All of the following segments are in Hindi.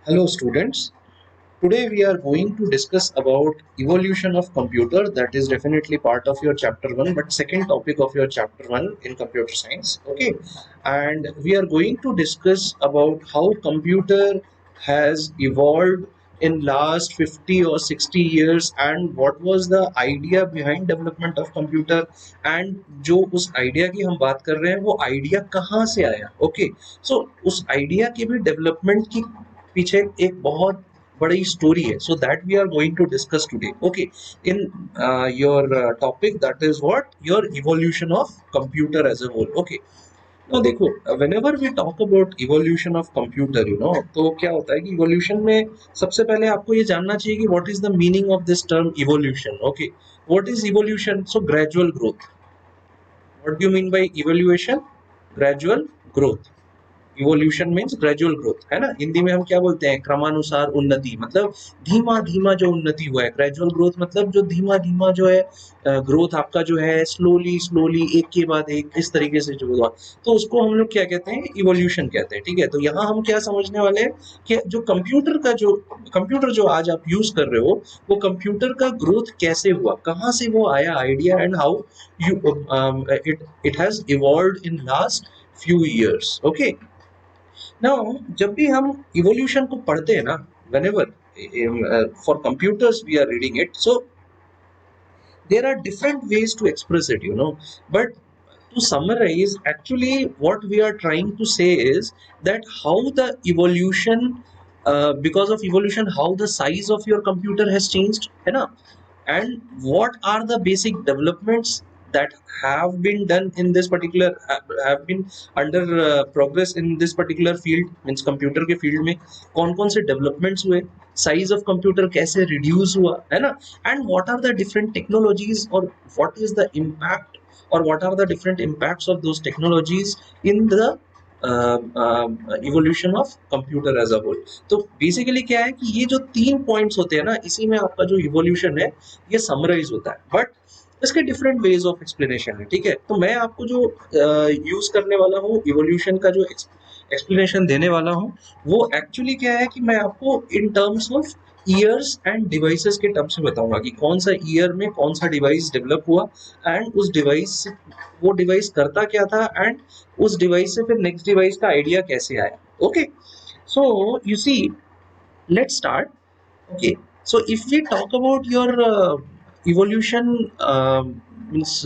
Hello students. Today we are going to discuss about evolution of computer. That is definitely part of your chapter 1 but second topic of your chapter 1 in computer science. Okay. And we are going to discuss about how computer has evolved in last 50 or 60 years and what was the idea behind development of computer and जो उस आइडिया की हम बात कर रहे हैं वो आइडिया कहाँ से आया. ओके. सो उस आइडिया की भी डेवलपमेंट की पीछे एक बहुत बड़ी स्टोरी है. So that we are going to discuss today. Okay. In your topic that is what your evolution of computer as a whole. Okay. तो देखो, whenever we talk about evolution of computer, तो क्या होता है कि evolution में सबसे पहले आपको ये जानना चाहिए कि what is the meaning of this term evolution. Okay, what is evolution? So gradual growth. What do you mean by evaluation? Gradual growth. Evolution means gradual growth है ना. हिंदी में हम क्या बोलते हैं? क्रमानुसार उन्नति. मतलब धीमा धीमा जो उन्नति हुआ है. ग्रेजुअल ग्रोथ मतलब जो धीमा धीमा जो है ग्रोथ आपका जो है स्लोली स्लोली एक के बाद एक इस तरीके से जो हुआ, तो उसको हम लोग क्या कहते हैं? इवोल्यूशन कहते हैं. ठीक है. तो यहाँ हम क्या समझने वाले हैं कि जो कंप्यूटर जो आज आप यूज कर रहे हो वो कंप्यूटर का ग्रोथ कैसे हुआ, कहाँ से वो आया idea and how you it has evolved in last few years. Okay. Now, जब भी हम evolution को पढ़ते हैं ना, whenever for computers we are reading it, so there are different ways to express it. But to summarize, actually what we are trying to say is that how the evolution, because of evolution, how the size of your computer has changed, है ना? And what are the basic developments that have been done in this particular have been under progress in this particular field, means computer के field में कौन कौन से developments हुए, size of computer कैसे reduce हुआ, है ना? And what are the different technologies or what is the impact or what are the different impacts of those technologies in the evolution of computer as a whole. तो बेसिकली क्या है कि ये जो 3 पॉइंट्स होते हैं ना, इसी में आपका जो इवोल्यूशन है ये समराइज होता है. बट इसके डिफरेंट वेज ऑफ एक्सप्लेनेशन है. ठीक है. तो मैं आपको जो यूज करने वाला हूँ इवोल्यूशन का जो एक्सप्लेनेशन देने वाला हूँ वो एक्चुअली क्या है कि मैं आपको in terms of years end devices के टर्म्स में बताऊंगा कि कौन सा ईयर में कौन सा डिवाइस डेवलप हुआ एंड उस डिवाइस वो डिवाइस करता क्या था एंड उस डिवाइस से फिर नेक्स्ट डिवाइस का आइडिया कैसे आया. Okay. So you see, let's start. Okay. So if we talk about your evolution means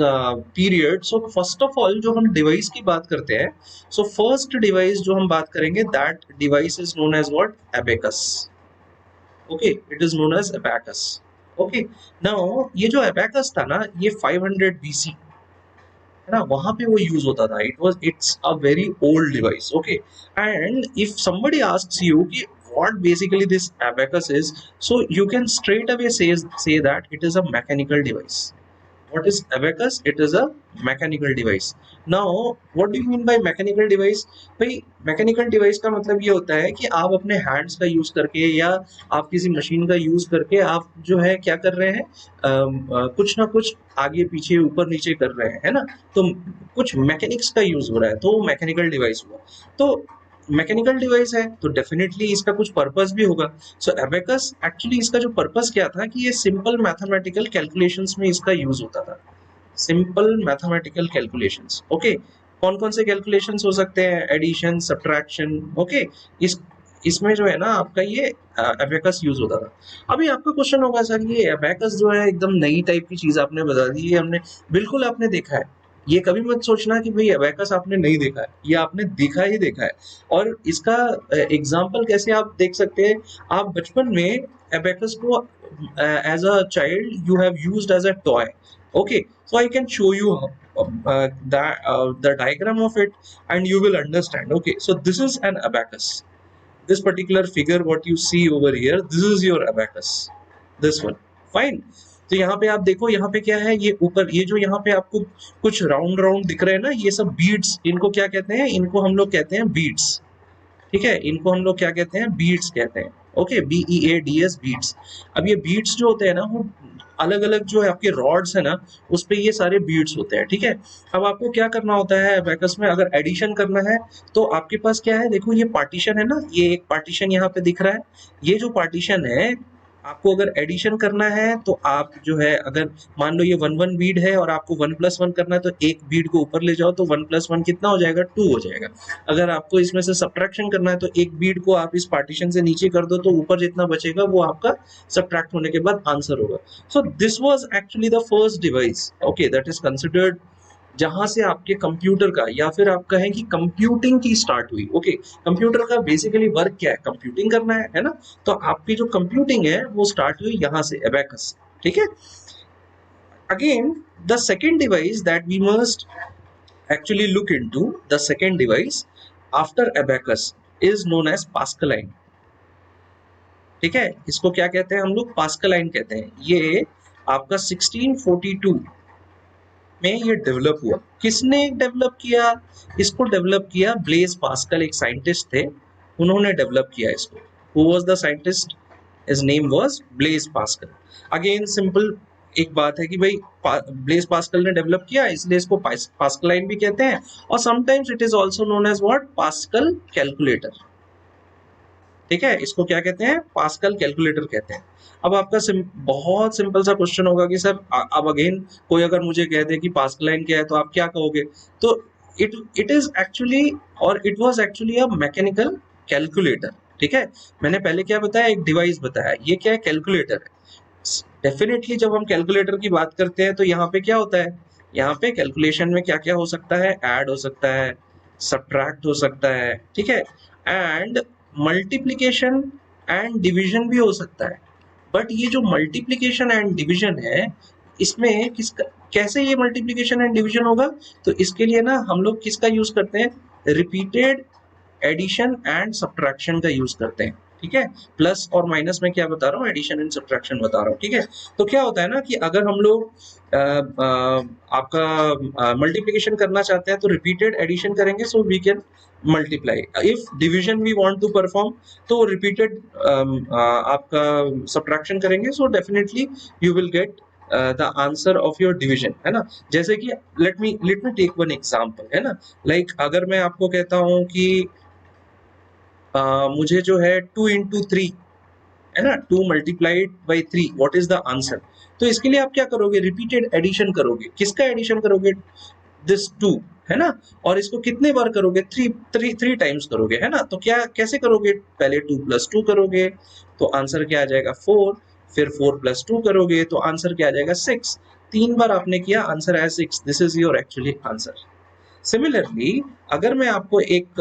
period, so first of all जो हम device की बात करते हैं, so first device जो हम बात करेंगे that device is known as what? Abacus. Okay, it is known as abacus. Okay. Now ये जो abacus था ना ये 500 BC है ना, वहां पे वो यूज होता था. It's a very old device. Okay. And if somebody asks you कि what basically this abacus is, so you can straight away say that it is a mechanical device. What is abacus? It is a mechanical device. Now what do you mean by mechanical device? भाई मैकेनिकल डिवाइस का मतलब ये होता है कि आप अपने हैंड्स का यूज करके या आप किसी मशीन का यूज करके आप जो है क्या कर रहे हैं, कुछ ना कुछ आगे पीछे ऊपर नीचे कर रहे हैं, है ना? तो कुछ मैकेनिक्स का यूज हो रहा है तो मैकेनिकल डिवाइस हुआ. तो मैकेनिकल डिवाइस है तो डेफिनेटली इसका कुछ पर्पस भी होगा. सो एबेकस एक्चुअली इसका जो पर्पस क्या था कि ये सिंपल मैथमेटिकल कैलकुलेशंस में इसका यूज होता था. Simple mathematical calculations. ओके. कौन कौन से कैलकुलेशंस हो सकते हैं? Addition, subtraction. ओके. इसमें जो है ना आपका ये एबेकस यूज होता था. अभी आपका क्वेश्चन होगा सर ये एबेकस जो है एकदम नई टाइप की चीज आपने बता दी, ये हमने बिल्कुल आपने देखा है. ये कभी मत सोचना कि भाई एबेकस आपने नहीं देखा है, ये आपने देखा ही देखा है. और इसका एग्जाम्पल कैसे आप देख सकते हैं? आप बचपन में एबेकस को as a child you have used as a toy. Okay, so I can show you the diagram of it and you will understand. Okay, so this is an abacus. This particular figure what you see over here, this is your abacus. This one. Fine. तो यहाँ पे आप देखो, यहाँ पे क्या है, ये ऊपर ये जो यहाँ पे आपको कुछ राउंड राउंड दिख रहे हैं ना, ये सब बीड्स. इनको क्या कहते हैं? इनको हम लोग कहते हैं बीड्स. ठीक है. इनको हम लोग क्या कहते हैं? बीड्स कहते हैं. ओके. BEADS beads. अब ये बीड्स जो होते हैं ना वो अलग अलग जो है आपके रॉड्स है ना, उस पे ये सारे बीड्स होते हैं, ठीक है। अब आपको क्या करना होता है अबेकस में, अगर एडिशन करना है तो आपके पास क्या है, देखो ये पार्टीशन है ना, ये एक पार्टीशन यहाँ पे दिख रहा है, ये जो पार्टीशन है आपको अगर एडिशन करना है तो आप जो है, अगर मान लो ये 1 1 बीड है और आपको 1 + 1 करना है तो एक बीड को ऊपर ले जाओ तो 1 + 1 कितना हो जाएगा, 2 हो जाएगा। अगर आपको इसमें से सब्ट्रैक्शन करना है तो एक बीड को आप इस पार्टीशन से नीचे कर दो तो ऊपर जितना बचेगा वो आपका सब्ट्रैक्ट होने के बाद आंसर होगा। सो this was actually the first device, okay, that is considered, जहां से आपके कंप्यूटर का या फिर आप कहें कि कंप्यूटिंग की स्टार्ट हुई। ओके, कंप्यूटर का बेसिकली वर्क क्या है, कंप्यूटिंग करना है ना, तो आपकी जो कंप्यूटिंग है वो स्टार्ट हुई यहां से, अबेकस, ठीक है। Again the second device that we must actually look into, the second device after abacus is known as pascaline, ठीक है। इसको क्या कहते हैं हम लोग, पास्कलाइन कहते हैं। ये आपका 1642 में ये डेवलप हुआ। किसने डेवलप किया इसको, डेवलप किया ब्लेज पास्कल, एक साइंटिस्ट थे, उन्होंने डेवलप किया इसको। Who was the scientist, his name was Blaise Pascal. Again simple एक बात है कि भाई ब्लेज पास्कल ने डेवलप किया इसलिए इसको पास्कलाइन भी कहते हैं, और sometimes it is also known as what, Pascal calculator, ठीक है। इसको क्या कहते हैं, पास्कल कैलकुलेटर कहते हैं। अब आपका बहुत सिंपल सा क्वेश्चन होगा कि सर अब अगेन कोई अगर मुझे कह दे कि पास्कलाइन क्या है तो आप क्या कहोगे, तो इट इज एक्चुअली, और it was actually a mechanical calculator, ठीक है। मैंने पहले क्या बताया, एक डिवाइस बताया, ये क्या है, कैलकुलेटर है। डेफिनेटली जब हम कैलकुलेटर की बात करते हैं तो यहाँ पे क्या होता है, यहाँ पे कैलकुलेशन में क्या क्या हो सकता है, ऐड हो सकता है, सब्ट्रैक्ट हो सकता है, ठीक है, एंड मल्टीप्लिकेशन एंड डिवीजन भी हो सकता है। बट ये जो मल्टीप्लिकेशन एंड डिवीजन है, इसमें किसका, कैसे ये मल्टीप्लिकेशन एंड डिवीजन होगा, तो इसके लिए ना हम लोग किसका यूज करते हैं, रिपीटेड एडिशन एंड सब्ट्रैक्शन का यूज करते हैं, ठीक है। प्लस और माइनस में क्या बता रहा हूँ, एडिशन एंड सब्ट्रैक्शन बता रहा हूँ, ठीक है। तो क्या होता है ना कि अगर हम लोग आपका मल्टीप्लिकेशन करना चाहते हैं तो रिपीटेड एडिशन करेंगे, so we can multiply. If division we want to perform तो रिपीटेड आपका सब्ट्रैक्शन करेंगे, so definitely you will get the answer of your division, है ना। जैसे कि let me take one example, है ना, लाइक अगर मैं आपको कहता हूँ कि मुझे जो है 2 × 3 है ना, 2 × 3 व्हाट इज द आंसर, तो इसके लिए आप क्या करोगे, रिपीटेड एडिशन करोगे। किसका एडिशन करोगे, दिस 2, है ना, और इसको कितने बार करोगे, 3 टाइम्स करोगे, है ना। तो क्या कैसे करोगे, पहले 2 + 2 करोगे तो आंसर क्या आ जाएगा 4, फिर 4 + 2 करोगे तो आंसर क्या आ जाएगा 6, 3 बार आपने किया, आंसर आया 6, this is your actually answer. Similarly अगर मैं आपको एक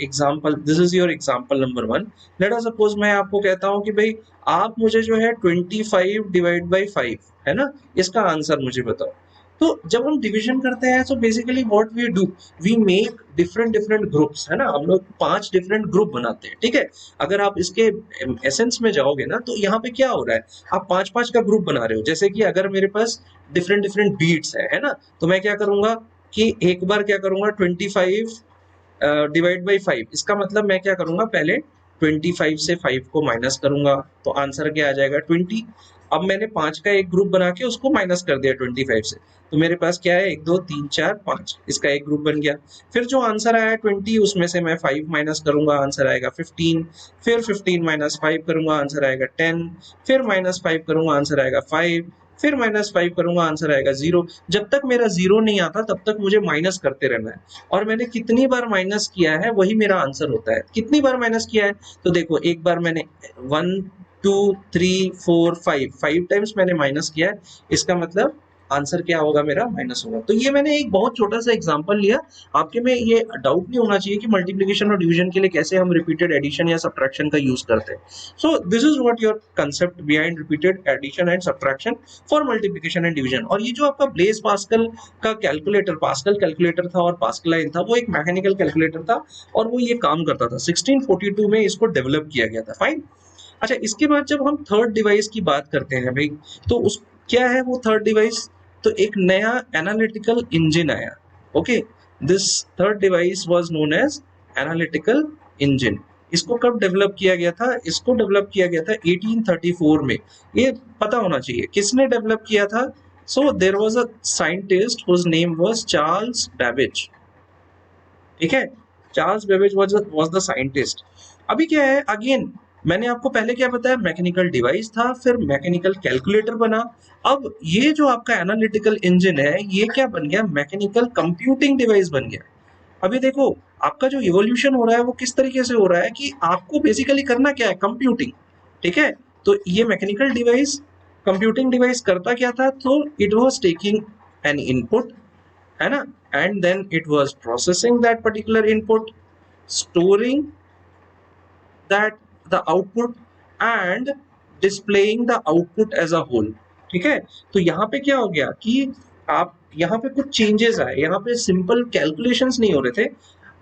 example, this is your example number 1, let us suppose मैं आपको कहता हूं कि भाई आप मुझे जो है 25/5 है ना, इसका आंसर मुझे बताओ। तो जब हम डिवीजन करते हैं तो basically what we do, we make different different groups, है ना, हम लोग 5 डिफरेंट ग्रुप बनाते हैं, ठीक है। अगर आप इसके एसेंस में जाओगे ना तो यहाँ पे क्या हो रहा है, आप 5 5 का ग्रुप बना रहे हो। जैसे कि अगर मेरे पास डिफरेंट डिफरेंट बीट्स है ना, तो मैं क्या करूंगा कि एक बार क्या करूंगा 25/5, इसका मतलब मैं क्या करूंगा, पहले 25 से 5 को माइनस करूंगा तो आंसर क्या आ जाएगा 20। अब मैंने 5 का एक ग्रुप बना के उसको माइनस कर दिया 25 से, तो मेरे पास क्या है 1 2 3 4 5, इसका एक ग्रुप बन गया। फिर जो आंसर आया 20, उसमें से मैं 5 माइनस करूंगा, आंसर आएगा 15, फिर 15 - 5 करूंगा, आंसर आएगा 10, फिर -5 करूंगा, आंसर आएगा 5, फिर -5 करूंगा, आंसर आएगा 0। जब तक मेरा 0 नहीं आता तब तक मुझे माइनस करते रहना है, और मैंने कितनी बार माइनस किया है वही मेरा आंसर होता है। कितनी बार माइनस किया है, तो देखो एक बार मैंने 1 2 3 4 5 टाइम्स मैंने माइनस किया है, इसका मतलब आंसर क्या होगा, मेरा माइनस होगा। तो ये मैंने एक बहुत छोटा सा एग्जांपल लिया, आपके में ये डाउट नहीं होना चाहिए कि मल्टीप्लिकेशन और डिवीजन के लिए कैसे हम रिपीटेड एडिशन या सब्ट्रैक्शन का यूज करते हैं। So this is what your concept behind repeated addition and subtraction for multiplication and division. और ये जो आपका ब्लेज पास्कल का कैलकुलेटर, पास्कल कैलकुलेटर था और पास्कलाइन था, वो एक मैकेनिकल कैलकुलेटर था और वो ये काम करता था। 1642 में इसको डेवलप किया गया था, फाइन। अच्छा, इसके बाद जब हम थर्ड डिवाइस की बात करते हैं भाई, तो उस क्या है वो थर्ड डिवाइस, तो एक नया एनालिटिकल इंजन आया। Okay, this third device was known as analytical engine. इसको कब डेवलप किया गया था? इसको डेवलप किया गया था 1834 में। ये पता होना चाहिए किसने डेवलप किया था। So there was a scientist whose name was Charles Babbage. ठीक है, Charles Babbage was the scientist. अभी क्या है, अगेन मैंने आपको पहले क्या बताया, मैकेनिकल डिवाइस था, फिर मैकेनिकल कैलकुलेटर बना। अब ये जो आपका एनालिटिकल इंजन है, ये क्या बन गया, मैकेनिकल कंप्यूटिंग डिवाइस बन गया। अभी देखो आपका जो इवोल्यूशन हो रहा है वो किस तरीके से हो रहा है कि आपको बेसिकली करना क्या है, कंप्यूटिंग। ठीक है, तो ये मैकेनिकल डिवाइस, कंप्यूटिंग डिवाइस करता क्या था, तो it was taking an input, है ना, and then it was processing that particular input, storing that the output and displaying the output as a whole। ठीक है, तो यहाँ पे क्या हो गया कि आप यहाँ पे कुछ चेंजेस आए, यहाँ पे सिंपल कैलकुलेशंस नहीं हो रहे थे,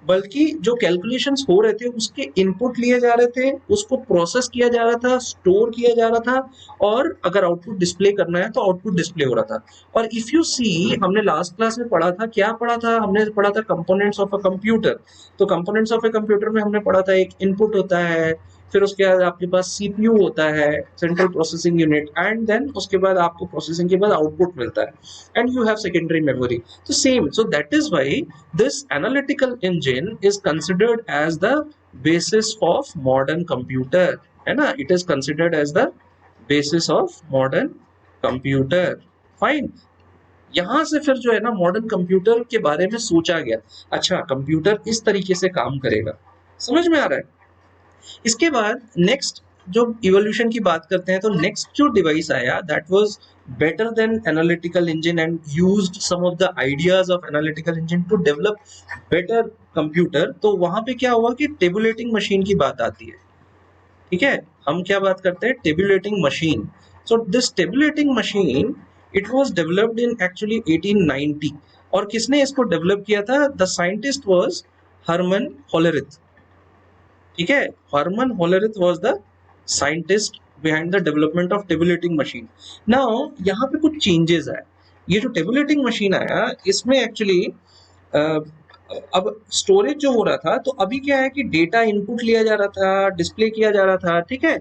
बल्कि जो कैलकुलेशंस हो रहे थे उसके इनपुट लिए जा रहे थे, उसको प्रोसेस किया जा रहा था, स्टोर किया जा रहा था, और अगर आउटपुट डिस्प्ले करना है तो आउटपुट डिस्प्ले हो रहा था। और इफ यू सी, हमने लास्ट क्लास में पढ़ा था, क्या पढ़ा था, हमने पढ़ा था कंपोनेंट्स ऑफ अ कंप्यूटर। तो कंपोनेंट्स ऑफ ए कंप्यूटर में हमने पढ़ा था एक इनपुट होता है, फिर उसके बाद आपके पास सीपीयू होता है, central processing unit, and then उसके बाद आपको प्रोसेसिंग के बाद आउटपुट मिलता है, and you have secondary memory. तो same, so that is why this analytical engine is considered as the basis of modern computer, है ना, it is considered as the basis of modern computer। Fine, यहां से फिर जो है ना मॉडर्न कंप्यूटर के बारे में सोचा गया, अच्छा कंप्यूटर इस तरीके से काम करेगा। समझ में आ रहा है? इसके बाद नेक्स्ट जो इवोल्यूशन की बात करते हैं, तो नेक्स्ट जो डिवाइस आया that was better than analytical engine and used some of the ideas of analytical engine to develop better computer. तो वहां पे क्या हुआ कि टेबुलेटिंग मशीन की बात आती है। ठीक है, हम क्या बात करते हैं, tabulating machine. So this tabulating machine it was developed in actually 1890। और किसने इसको डेवलप किया था? The scientist was Herman Hollerith. ठीक है, Herman Hollerith was the scientist behind the development of tabulating machine. Now यहाँ पे कुछ चेंजेस आए। ये जो टेबुलेटिंग मशीन आया, इसमें एक्चुअली अब स्टोरेज जो हो रहा था, तो अभी क्या है कि डेटा इनपुट लिया जा रहा था, डिस्प्ले किया जा रहा था। ठीक है,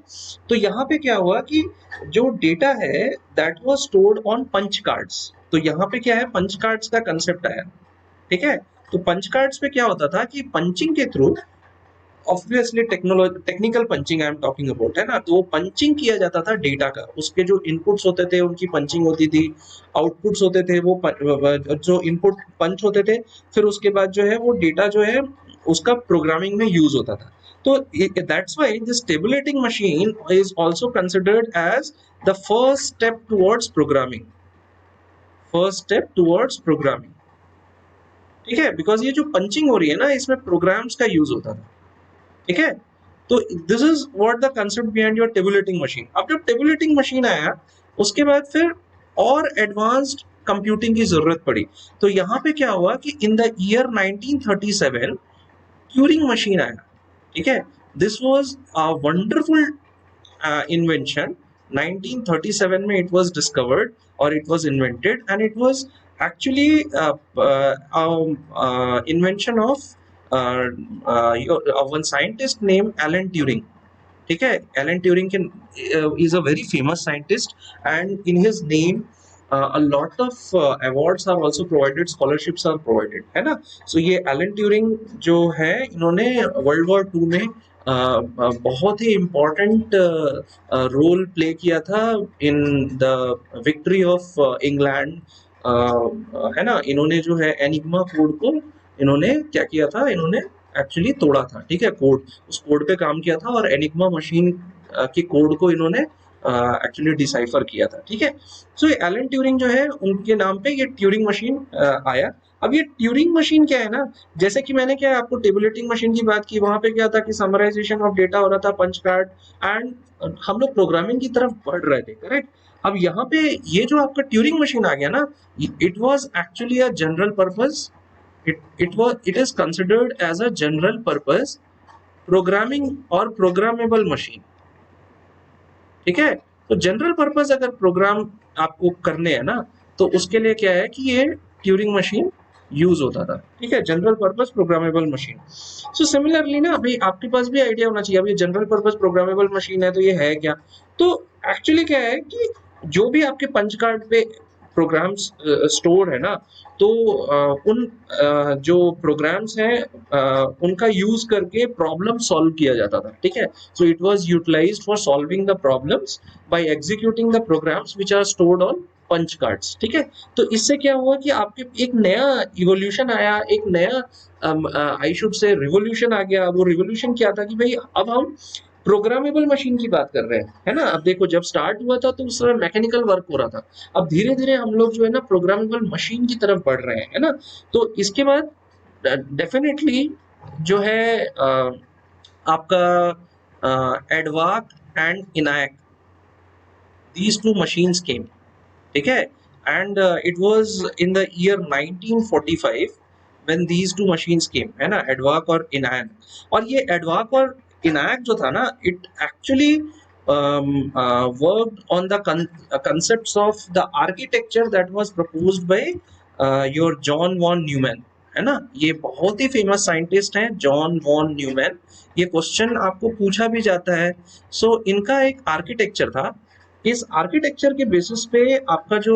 तो यहाँ पे क्या हुआ कि जो डेटा है that was stored on punch cards. तो यहाँ पे क्या है, पंच कार्ड्स का कंसेप्ट आया। ठीक है, तो पंच कार्ड्स पे क्या होता था कि पंचिंग के through, obviously technical punching I am talking about, है ना, तो पंचिंग किया जाता था डेटा का, उसके जो इनपुट्स होते थे उनकी पंचिंग होती थी, आउटपुट्स होते थे वो जो इनपुट पंच होते थे, फिर उसके बाद जो है वो डेटा जो है उसका प्रोग्रामिंग में यूज होता था। तो that's why this tabulating machine is also considered as the first step towards programming, first step towards programming. ठीक है, बिकॉज ये जो पंचिंग हो रही है ना, इसमें प्रोग्राम्स का यूज होता था। ठीक है, तो this is what the concept behind your tabulating machine. अब जब टेबुलेटिंग मशीन आया, उसके बाद फिर और एडवांस्ड कंप्यूटिंग की जरूरत पड़ी। तो यहाँ पे क्या हुआ कि इन द ईयर 1937 ट्यूरिंग मशीन आया। ठीक है, this was a wonderful invention. 1937 में इट वाज डिस्कवर्ड और it was invented, and it was actually invention of one scientist name Alan Turing. ठीक है, Alan Turing is a very famous scientist, and in his name a lot of awards are also provided, scholarships are provided, है ना। सो ये एलन ट्यूरिंग जो है, इन्होंने वर्ल्ड वॉर 2 में बहुत ही इम्पोर्टेंट रोल प्ले किया था in the victory of England, है ना। इन्होंने जो है एनिग्मा कोड को इन्होंने क्या किया था, इन्होंने एक्चुअली तोड़ा था। ठीक है, कोड, उस कोड पे काम किया था, और एनिग्मा मशीन के कोड को इन्होंने एक्चुअली डिसाइफर किया था। ठीक है, सो एलन ट्यूरिंग जो है उनके नाम पे ये ट्यूरिंग मशीन आया। अब ये ट्यूरिंग मशीन क्या है ना, जैसे कि मैंने क्या आपको टेबुलेटिंग मशीन की बात की, वहां पे क्या था कि समराइजेशन ऑफ डेटा हो रहा था, पंच कार्ड, एंड हम लोग प्रोग्रामिंग की तरफ बढ़ रहे थे, करेक्ट। अब यहाँ पे ये जो आपका ट्यूरिंग मशीन आ गया ना, it was actually a general purpose, it is considered as a general purpose programming और programmable machine। ठीक है, तो जनरल पर्पस अगर प्रोग्राम आपको करने हैं ना, तो उसके लिए क्या है कि ये ट्यूरिंग मशीन यूज होता था, ठीक है, general purpose programmable machine. So similarly ना अभी आपके पास भी आइडिया होना चाहिए, अभी जनरल पर्पस प्रोग्रामेबल मशीन है तो ये है क्या। तो एक्चुअली क्या है कि जो भी आपके पंच कार्ड पे प्रोग्राम्स स्टोर है ना, तो उन जो प्रोग्राम्स हैं उनका यूज करके प्रॉब्लम सॉल्व किया जाता था, ठीक है। So it was utilized for solving the problems by executing the programs which are stored on punch cards, ठीक है। तो इससे क्या हुआ कि आपके एक नया इवोल्यूशन आया, एक नया आई शुड से रिवोल्यूशन आ गया। वो रिवोल्यूशन क्या था कि भाई अब हम प्रोग्रामेबल मशीन की बात कर रहे हैं, है ना। अब देखो जब स्टार्ट हुआ था तो उस समय मैकेनिकल वर्क हो रहा था, अब धीरे धीरे हम लोग जो है ना प्रोग्रामेबल मशीन की तरफ बढ़ रहे हैं, है ना। तो इसके बाद डेफिनेटली जो है आपका EDVAC and ENIAC, these two machines came, ठीक है। And it was in the year 1945 when these two machines came, है ना, एडवाक और इनायक। और ये एडवाक और इनायक जो था ना, it actually worked on the concepts of the architecture that was proposed by your John von Neumann, है ना। ये बहुत ही फेमस साइंटिस्ट हैं जॉन वॉन न्यूमैन। ये क्वेश्चन आपको पूछा भी जाता है। सो इनका एक आर्किटेक्चर था, इस आर्किटेक्चर के बेसिस पे आपका जो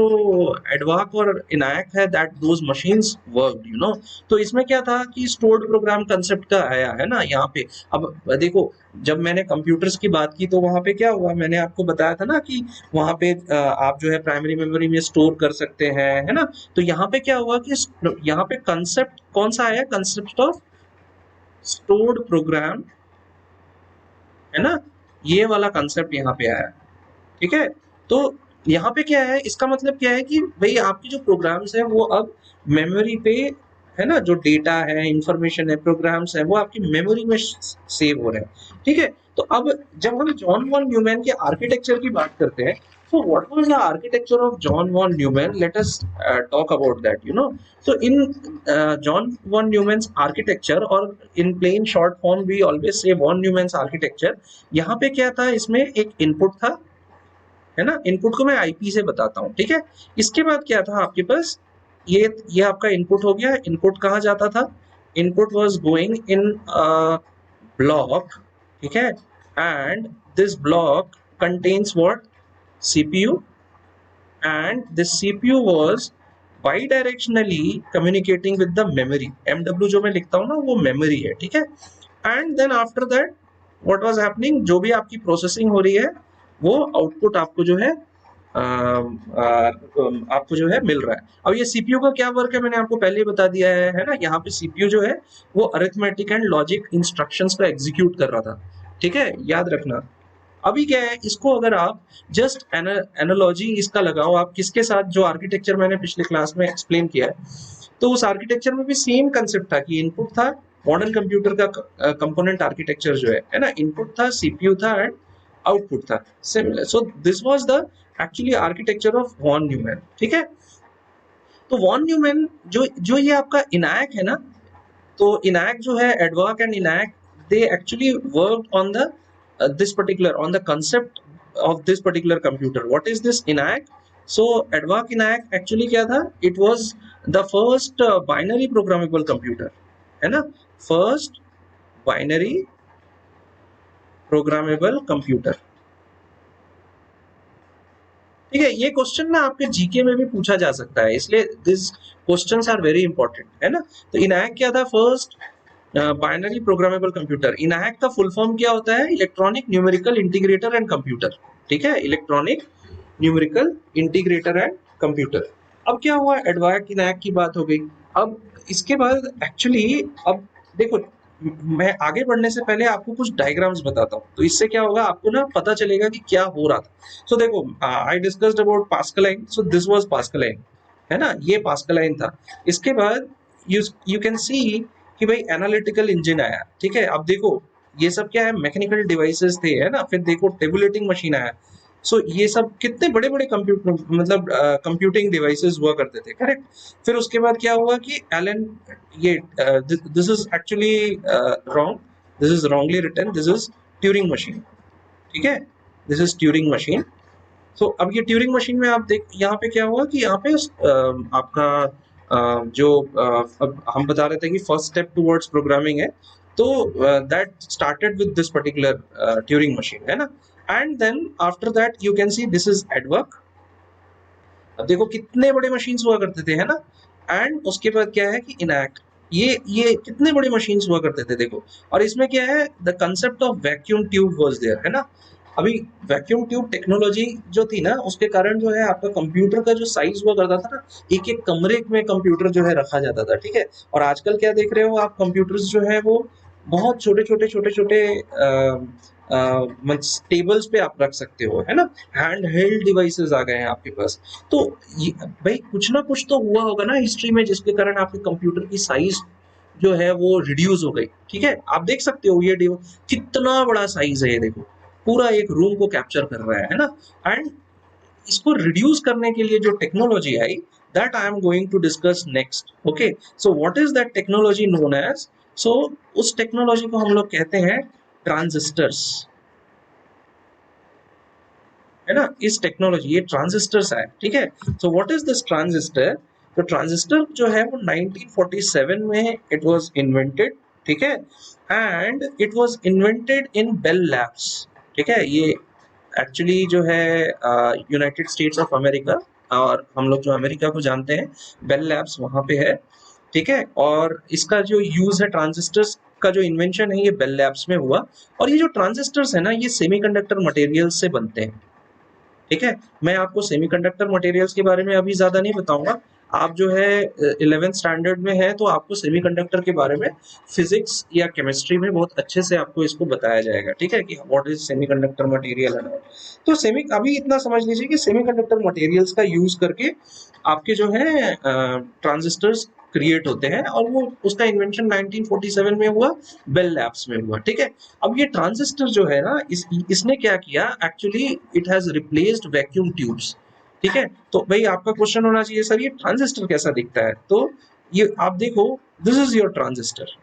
एडवाक और इनायक है that those machines worked, you know. तो इसमें क्या था कि स्टोर्ड प्रोग्राम कंसेप्ट का आया, है ना, यहाँ पे। अब देखो जब मैंने कंप्यूटर्स की बात की तो वहां पे क्या हुआ, मैंने आपको बताया था ना कि वहां पे आप जो है प्राइमरी मेमोरी में स्टोर कर सकते हैं, है ना। तो यहाँ पे क्या हुआ कि यहाँ पे कंसेप्ट कौन सा आया, कंसेप्ट ऑफ स्टोर्ड प्रोग्राम, है ना। ये वाला कंसेप्ट यहाँ पे आया, ठीक है। तो यहाँ पे क्या है, इसका मतलब क्या है कि भाई आपकी जो प्रोग्राम्स है वो अब मेमोरी पे, है ना, जो डेटा है, इंफॉर्मेशन है, प्रोग्राम्स है, वो आपकी मेमोरी में सेव हो रहे हैं, ठीक है। तो अब जब हम जॉन वॉन न्यूमैन के आर्किटेक्चर की बात करते हैं, so what was the architecture of John von Neumann? Let us talk about that, you know. So in John von Neumann's architecture, or in plain short form we always say von Neumann's architecture, यहाँ पे क्या था, इसमें एक इनपुट था, है ना। इनपुट को मैं आईपी से बताता हूँ, ठीक है। इसके बाद क्या था आपके पास, ये आपका इनपुट हो गया। इनपुट कहाँ जाता था, input was going in block, ठीक है। And this block contains what, CPU, and this CPU was bidirectionally communicating with the memory। MW जो मैं लिखता हूँ ना वो मेमोरी है, ठीक है। And then after that what was happening, जो भी आपकी प्रोसेसिंग हो रही है वो आउटपुट आपको जो है आपको जो है मिल रहा है। अब ये सीपीयू का क्या वर्क है मैंने आपको पहले ही बता दिया है ना। यहाँ पे सीपीयू जो है वो अरिथमेटिक एंड लॉजिक इंस्ट्रक्शंस को एग्जीक्यूट कर रहा था, ठीक है, याद रखना। अभी क्या है, इसको अगर आप जस्ट एनालॉजी इसका लगाओ आप किसके साथ, जो आर्किटेक्चर मैंने पिछले क्लास में एक्सप्लेन किया है, तो उस आर्किटेक्चर में भी सेम कंसेप्ट था कि इनपुट था, मॉडर्न कंप्यूटर का कंपोनेंट आर्किटेक्चर जो है ना, इनपुट था, सीपीयू था एंड आउटपुट था, similar. So this was the actually architecture of von Neumann, ठीक है। तो वॉन न्यूमैन जो जो ये आपका इनायक है ना, तो इनायक जो है, एडवाक and इनायक, they actually worked on the this particular on the concept of this particular computer. What is this ENIAC? So advac ENIAC actually क्या था, it was the first binary programmable computer, है ना, first binary programmable computer, ठीक है। ये क्वेश्चन ना आपके जीके में भी पूछा जा सकता है, इसलिए this questions are very important, है ना। तो इनायक क्या था, first binary programmable computer. ENIAC का फुल फॉर्म क्या होता है, electronic numerical integrator and computer, ठीक है, electronic numerical integrator and computer. अब क्या हुआ, एडवाक इनायक की बात हो गई। अब इसके बाद एक्चुअली, अब देखो मैं आगे बढ़ने से पहले आपको कुछ डायग्राम्स बताता हूँ, तो इससे क्या होगा, आपको ना पता चलेगा कि क्या हो रहा था। सो देखो I discussed about Pascaline, so this was Pascaline, है ना, ये पास्कलाइन था। इसके बाद यू कैन सी कि भाई एनालिटिकल इंजन आया, ठीक है। अब देखो ये सब क्या है, मैकेनिकल डिवाइसेस थे, है ना। फिर देखो टेबुलेटिंग मशीन आया। सो ये सब कितने बड़े बड़े कंप्यूटर, मतलब कंप्यूटिंग डिवाइसेस हुआ करते थे, करेक्ट। फिर उसके बाद क्या हुआ कि एलन, ये this is actually wrong, this is wrongly written, this is Turing machine, ठीक है, दिस इज ट्यूरिंग मशीन। सो अब ये ट्यूरिंग मशीन में आप देख, यहाँ पे क्या हुआ कि यहाँ पे आपका जो अब हम बता रहे थे कि फर्स्ट स्टेप टुवर्ड्स प्रोग्रामिंग है, तो that started with this particular Turing machine, है ना। And then after that you can see this is एडवर्क। अब देखो कितने बड़े मशीन्स हुआ करते थे, है ना। एंड उसके बाद क्या है कि इनैक्ट, ये कितने बड़े मशीन्स हुआ करते थे देखो। और इसमें क्या है, the concept of vacuum tube was there, है ना। अभी वैक्यूम ट्यूब टेक्नोलॉजी जो थी ना, उसके कारण जो है आपका कंप्यूटर का जो साइज हुआ करता था ना, एक एक कमरे में कंप्यूटर जो है रखा जाता था, ठीक है। और आजकल क्या देख रहे हो आप, कंप्यूटर्स जो है वो बहुत छोटे छोटे टेबल्स पे आप रख सकते हो, है ना। हैंड हेल्ड डिवाइसेस आ गए हैं आपके पास। तो भाई कुछ ना कुछ तो हुआ होगा ना हिस्ट्री में, जिसके कारण आपके कंप्यूटर की साइज जो है वो रिड्यूस हो गई, ठीक है। आप देख सकते हो ये कितना बड़ा साइज है, ये देखो पूरा एक रूम को कैप्चर कर रहा है ना। एंड इसको रिड्यूस करने के लिए जो टेक्नोलॉजी आई, that I am going to discuss next. Okay, so what is that technology known as? So उस टेक्नोलॉजी को हम लोग कहते हैं ट्रांजिस्टर्स, है ना। इस टेक्नोलॉजी, ये ट्रांजिस्टर्स है, ठीक है। सो व्हाट इज दिस ट्रांजिस्टर? तो ट्रांजिस्टर जो है वो 1947 में इट वाज इन्वेंटेड, ठीक है। And it was invented in Bell Labs, ठीक है। ये एक्चुअली जो है यूनाइटेड स्टेट्स ऑफ अमेरिका, और हम लोग जो अमेरिका को जानते हैं, बेल लैब्स वहां पे है, ठीक है। और इसका जो यूज है, ट्रांजिस्टर्स का जो इन्वेंशन है, ये बेल लैब्स में हुआ। और ये जो ट्रांजिस्टर्स है ना, ये सेमीकंडक्टर मटेरियल्स से बनते हैं, ठीक है। मैं आपको सेमीकंडक्टर मटेरियल्स के बारे में अभी ज्यादा नहीं बताऊंगा। आप जो है 11th स्टैंडर्ड में है, तो आपको सेमीकंडक्टर के बारे में फिजिक्स या केमिस्ट्री में बहुत अच्छे से आपको इसको बताया जाएगा, ठीक है, कि what is semiconductor material and all. तो सेमी अभी इतना समझ लीजिए कि सेमीकंडक्टर मटेरियल्स का यूज करके आपके जो है ट्रांजिस्टर्स क्रिएट होते हैं, और वो उसका इन्वेंशन 1947 में हुआ, बेल लैब्स में हुआ, ठीक है। अब ये ट्रांजिस्टर जो है ना, इसने क्या किया actually, it has replaced vacuum tubes, ठीक है। तो भाई आपका क्वेश्चन होना चाहिए, सर ये ट्रांजिस्टर कैसा दिखता है? तो ये आप देखो, दिस इज योर ट्रांजिस्टर।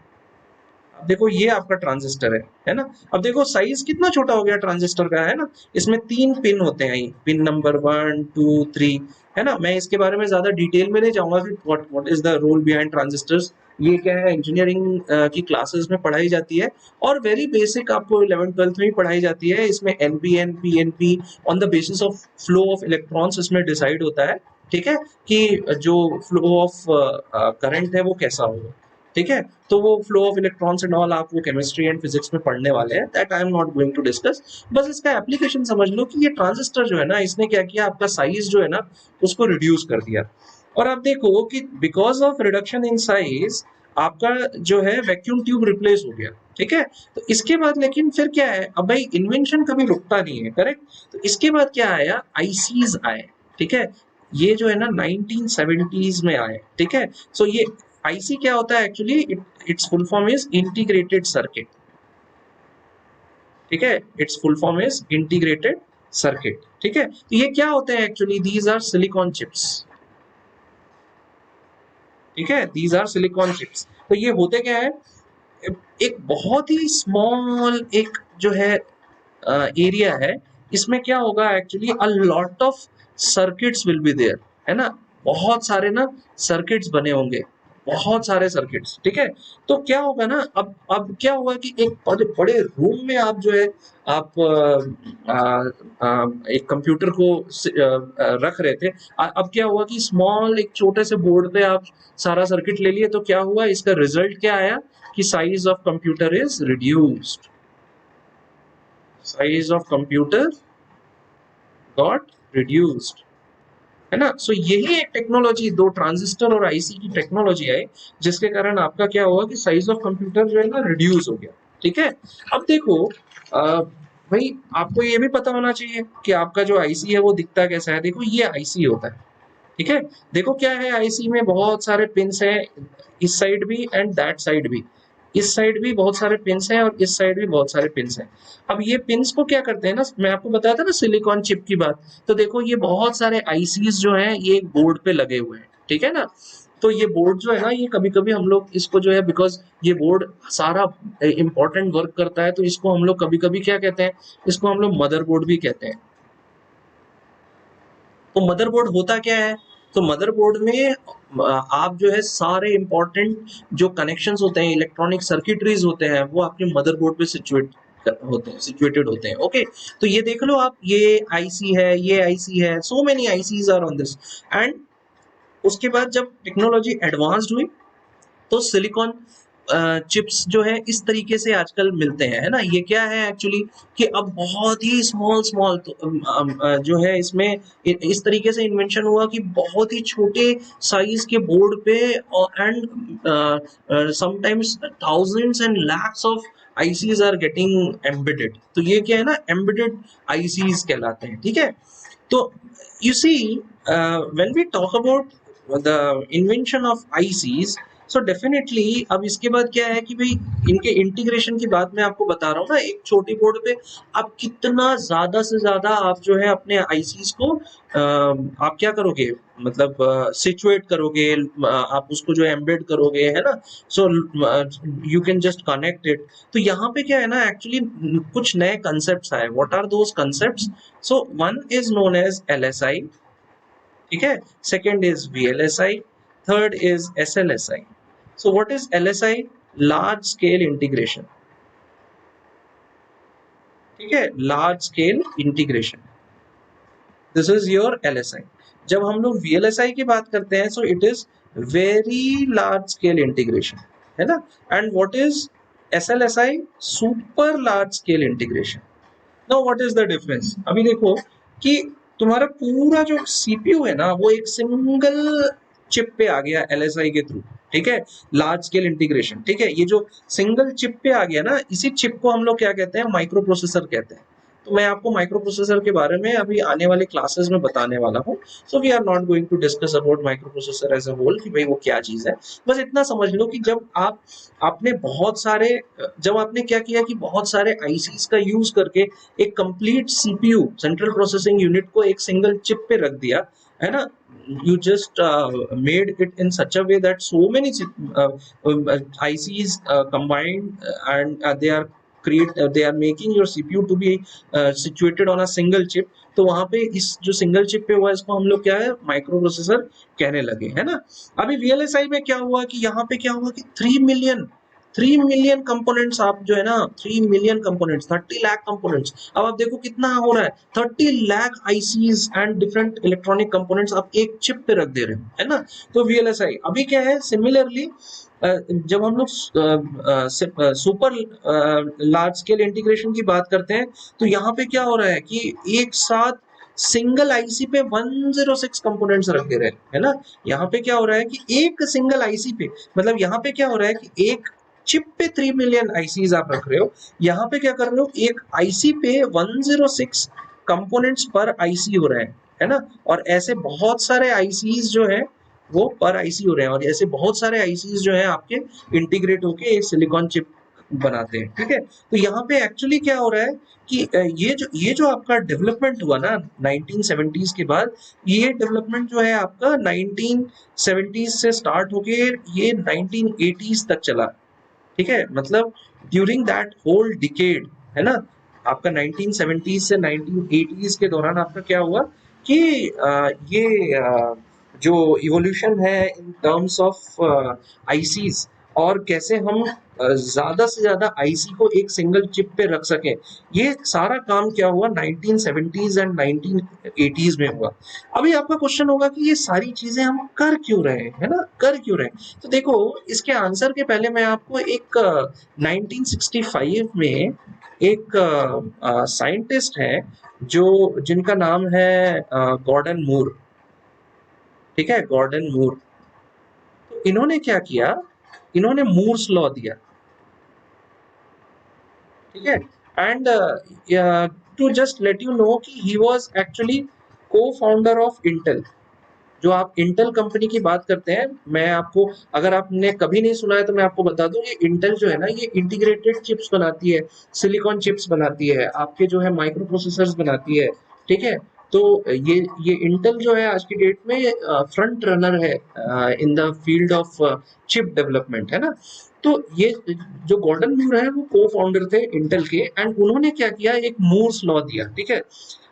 अब देखो ये आपका ट्रांजिस्टर है ना। अब देखो साइज कितना छोटा हो गया ट्रांजिस्टर का, है ना। इसमें 3 पिन होते हैं, पिन नंबर 1 2 3, है ना। मैं इसके बारे में ज्यादा डिटेल में नहीं जाऊंगा कि what is the role behind transistors. ये क्या है, इंजीनियरिंग की क्लासेस में पढ़ाई जाती है, और वेरी बेसिक आपको 11th 12th में ही पढ़ाई जाती है। इसमें NPN PNP on the basis of flow of electrons इसमें डिसाइड होता है, ठीक है, कि जो फ्लो ऑफ करंट है वो कैसा होगा, ठीक है। तो वो flow of electrons and all आप वो केमिस्ट्री एंड फिजिक्स में पढ़ने वाले हैं, that I am not going to discuss. बस इसका एप्लीकेशन समझ लो कि ये ट्रांजिस्टर जो है ना, इसने क्या किया, आपका साइज जो है ना उसको रिड्यूस कर दिया। और आप देखो कि because of reduction in size आपका जो है वैक्यूम ट्यूब रिप्लेस हो गया, ठीक है। तो इसके बाद लेकिन फिर क्या है, अब भाई इन्वेंशन कभी रुकता नहीं है, करेक्ट। तो इसके बाद क्या आया, आईसीज आए, ठीक है। ये जो है ना 1970s में आए, ठीक है। सो ये आईसी क्या होता है actually, its full form is integrated circuit, ठीक है। Its full form is integrated circuit, ठीक है। तो ये क्या होते हैं actually, these are silicon chips, ठीक है, दीज आर सिलिकॉन चिप्स। तो ये होते क्या है, एक बहुत ही स्मॉल एक जो है एरिया है, इसमें क्या होगा actually, a lot of circuits will be there, है ना। बहुत सारे ना सर्किट्स बने होंगे, बहुत सारे सर्किट्स, ठीक है। तो क्या होगा ना, अब क्या होगा कि एक बड़े बड़े रूम में आप जो है, आप एक कंप्यूटर को रख रहे थे। अब क्या हुआ कि स्मॉल एक छोटे से बोर्ड पे आप सारा सर्किट ले लिए, तो क्या हुआ, इसका रिजल्ट क्या आया कि size of computer is reduced, size of computer got reduced, है ना। सो यही एक टेक्नोलॉजी, दो ट्रांजिस्टर और आईसी की टेक्नोलॉजी आई, जिसके कारण आपका क्या हुआ कि साइज ऑफ कंप्यूटर जो है ना रिड्यूस हो गया, ठीक है। अब देखो भाई आपको ये भी पता होना चाहिए कि आपका जो आईसी है वो दिखता कैसा है। देखो ये आईसी होता है, ठीक है। देखो क्या है, आईसी में बहुत सारे पिंस हैं, इस साइड भी एंड दैट साइड भी, इस साइड भी बहुत सारे पिंस हैं और इस साइड भी बहुत सारे पिंस हैं। अब ये पिंस को क्या करते हैं ना, मैं आपको बताया था ना सिलिकॉन चिप की बात, तो देखो ये बहुत सारे आईसीज जो हैं ये एक बोर्ड पे लगे हुए हैं, ठीक है ना। तो ये बोर्ड जो है ना, ये कभी कभी हम लोग इसको जो है, बिकॉज ये बोर्ड सारा इंपॉर्टेंट वर्क करता है, तो इसको हम लोग कभी कभी क्या कहते हैं, इसको हम लोग मदरबोर्ड भी कहते हैं। तो मदरबोर्ड होता क्या है, तो मदरबोर्ड में आप जो है सारे इंपॉर्टेंट जो कनेक्शंस होते हैं, इलेक्ट्रॉनिक सर्किटरीज होते हैं, वो आपके मदरबोर्ड पे सिचुएटेड होते हैं। ओके, तो ये देख लो आप, ये आईसी है, ये आईसी है, so many ICs are on this. And उसके बाद जब टेक्नोलॉजी एडवांस्ड हुई तो सिलिकॉन चिप्स जो है इस तरीके से आजकल मिलते हैं, है ना। ये क्या है एक्चुअली कि अब बहुत ही स्मॉल स्मॉल तो, जो है इसमें इस तरीके से इन्वेंशन हुआ कि बहुत ही छोटे साइज के बोर्ड पे and sometimes thousands and lakhs of ICs are getting embedded. तो ये क्या है ना, एम्बेडेड आईसीज कहलाते हैं, ठीक है। तो you see when we talk about the invention of ICs, so definitely अब इसके बाद क्या है कि भाई इनके इंटीग्रेशन की बात मैं आपको बता रहा हूँ ना, एक छोटी बोर्ड पे आप कितना ज्यादा से ज्यादा आप जो है अपने आईसीज को आप क्या करोगे, मतलब सिचुएट करोगे, आप उसको जो एम्बेड करोगे, है ना। So you can just connect it. तो यहाँ पे क्या है ना, एक्चुअली कुछ नए कंसेप्ट्स आए। What are those concepts? So one is known as LSI, ठीक है, second is VLSI, third is SLSI. So what is LSI? Large scale integration, ठीक है, large scale integration, this is your LSI। जब हम लोग VLSI की बात करते हैं, so it is very large scale integration, है ना। and what is SLSI? super large scale integration। now what is the difference? अभी देखो कि तुम्हारा पूरा जो CPU है ना, वो एक सिंगल चिप पे आ गया LSI के थ्रू, ठीक है, लार्ज स्केल इंटीग्रेशन, ठीक है। ये जो सिंगल चिप पे आ गया ना, इसी चिप को हम लोग क्या कहते हैं, माइक्रो प्रोसेसर कहते हैं। तो मैं आपको माइक्रो प्रोसेसर के बारे में अभी आने वाले क्लासेस में बताने वाला हूँ। So we are not going to discuss about micro processor as a whole कि भाई वो क्या चीज है। बस इतना समझ लो कि जब आपने बहुत सारे, जब आपने क्या किया कि बहुत सारे आईसीज का यूज करके एक complete CPU, central processing unit को एक सिंगल चिप पे रख दिया, है ना। You just made it in such a way that so many ICs combined and they are making your CPU to be situated on a single chip। तो वहां पे इस जो सिंगल चिप पे हुआ, इसको हम लोग क्या है, माइक्रो प्रोसेसर कहने लगे, है ना। अभी VLSI में क्या हुआ कि यहाँ पे क्या हुआ कि 3 मिलियन कंपोनेंट्स, आप जो है ना 3 मिलियन कंपोनेंट्स, 30 लाख कंपोनेंट्स। अब आप देखो कितना हो रहा है, 30 lakh ICs and different electronic components आप एक चिप पे रख दे रहे हो, है ना। तो VLSI अभी क्या है, सिमिलरली जब हम लोग सुपर लार्ज स्केल इंटीग्रेशन की बात करते हैं, तो यहाँ पे क्या हो रहा है कि एक साथ सिंगल आईसी पे 106 कंपोनेंट्स रख दे रहे हैं, है ना। यहाँ पे क्या हो रहा है कि एक सिंगल आईसी पे, मतलब यहाँ पे क्या हो रहा है कि एक चिप पे 3 मिलियन आईसीज आप रख रहे हो, यहाँ पे क्या कर रहे हो, एक आईसी पे 106 कंपोनेंट्स पर आईसी हो रहे हैं, है ना। और ऐसे बहुत सारे आईसीज जो है वो पर आईसी हो रहे हैं, और ऐसे बहुत सारे आईसीज जो है आपके इंटीग्रेट होके एक सिलिकॉन चिप बनाते हैं, ठीक है। तो यहाँ पे एक्चुअली क्या हो रहा है कि ये जो आपका डेवलपमेंट हुआ ना 1970s के बाद, ये डेवलपमेंट जो है आपका 1970s से स्टार्ट होके ये 1980s तक चला, ठीक है। मतलब ड्यूरिंग दैट होल डिकेड, है ना, आपका 1970s से 1980s के दौरान आपका क्या हुआ कि ये जो इवोल्यूशन है इन टर्म्स ऑफ आईसीज, और कैसे हम ज्यादा से ज्यादा आईसी को एक सिंगल चिप पे रख सकें, ये सारा काम क्या हुआ 1970s एंड 1980s में हुआ। अभी आपका क्वेश्चन होगा कि ये सारी चीजें हम कर क्यों रहे हैं, है ना, कर क्यों रहे हैं। तो देखो, इसके आंसर के पहले मैं आपको एक 1965 में एक साइंटिस्ट है जो जिनका नाम है गॉर्डन मूर, ठीक है, गॉर्डन मूर। तो इन्होंने क्या किया, इन्होंने मूर्स लॉ दिया, ठीक है। And to just let you know कि he was actually co founder of Intel. जो आप इंटेल कंपनी की बात करते हैं, मैं आपको, अगर आपने कभी नहीं सुना है तो मैं आपको बता दूं, ये इंटेल जो है ना, ये इंटीग्रेटेड चिप्स बनाती है, सिलिकॉन चिप्स बनाती है, आपके जो है माइक्रो प्रोसेसर्स बनाती है, ठीक है। तो ये इंटेल जो है आज की डेट में फ्रंट रनर है in the field of chip development, है ना। तो ये जो गॉर्डन मूर है वो को फाउंडर थे इंटेल के, एंड उन्होंने क्या किया, एक मूर्स लॉ दिया, ठीक है।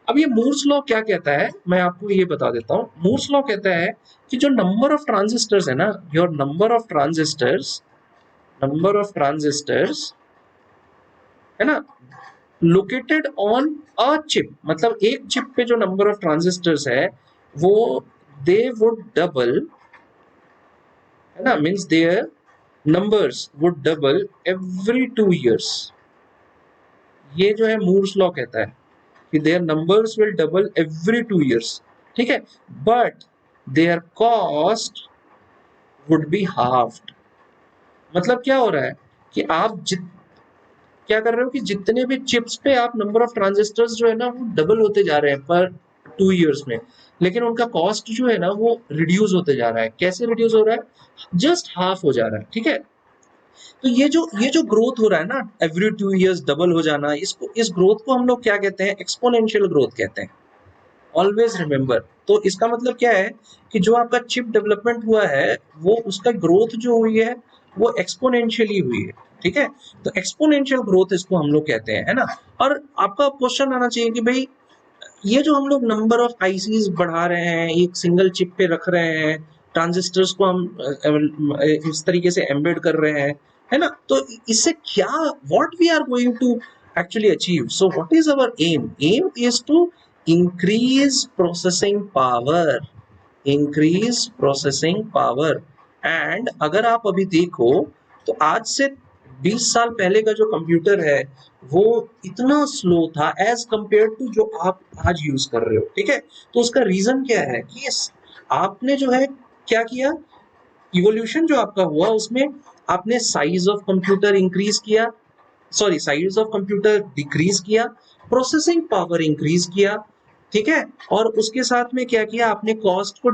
अब ये मूर्स लॉ क्या कहता है, मैं आपको ये बता देता हूँ। मूर्स लॉ कहता है कि जो नंबर ऑफ ट्रांजिस्टर्स है ना, योर नंबर ऑफ ट्रांजिस्टर्स है ना, लोकेटेड ऑन अ चिप, मतलब एक चिप पे जो नंबर ऑफ ट्रांजिस्टर्स है वो दे वुड डबल, है ना, means their numbers would double every 2 years। ये जो है मूर्स लॉ कहता है कि their numbers will double every 2 years, ठीक है, but their cost would be halved. मतलब क्या हो रहा है कि आप क्या कर रहे हो कि जितने भी चिप्स पे आप नंबर ऑफ ट्रांजिस्टर्स जो है ना वो डबल होते जा रहे हैं पर 2 years में, लेकिन उनका कॉस्ट जो है ना वो रिड्यूस होते जा रहा है। कैसे रिड्यूस हो रहा है? जस्ट हाफ हो जा रहा है, ठीक है। तो ये जो ग्रोथ हो रहा है ना, एवरी 2 years डबल हो जाना, इसको, इस ग्रोथ को हम लोग क्या कहते हैं? एक्सपोनेंशियल ग्रोथ कहते हैं। Always remember. तो इसका मतलब क्या है कि जो आपका चिप डेवलपमेंट हुआ है वो उसका ग्रोथ जो हुई है वो एक्सपोनेंशियली हुई है, ठीक है। तो एक्सपोनेंशियल ग्रोथ इसको हम लोग कहते हैं, है ना। और आपका क्वेश्चन आना चाहिए कि भाई ये जो हम लोग नंबर ऑफ आईसीज बढ़ा रहे हैं, एक सिंगल चिप पे रख रहे हैं, ट्रांजिस्टर्स को हम इस तरीके से एम्बेड कर रहे हैं, है ना, तो इससे क्या, what we are going to actually achieve? So what is our aim? Aim is to increase processing power, increase processing power। and अगर आप अभी देखो तो आज से 20 साल पहले का जो कंप्यूटर है वो इतना स्लो था एज कंपेयर टू जो आप आज यूज कर रहे हो, ठीक है। तो उसका रीजन क्या है कि आपने जो है क्या किया, इवोल्यूशन जो आपका हुआ उसमें आपने साइज ऑफ कंप्यूटर इंक्रीज किया, sorry size of computer decrease किया, प्रोसेसिंग पावर इंक्रीज किया, ठीक है, और उसके साथ में क्या किया आपने, कॉस्ट को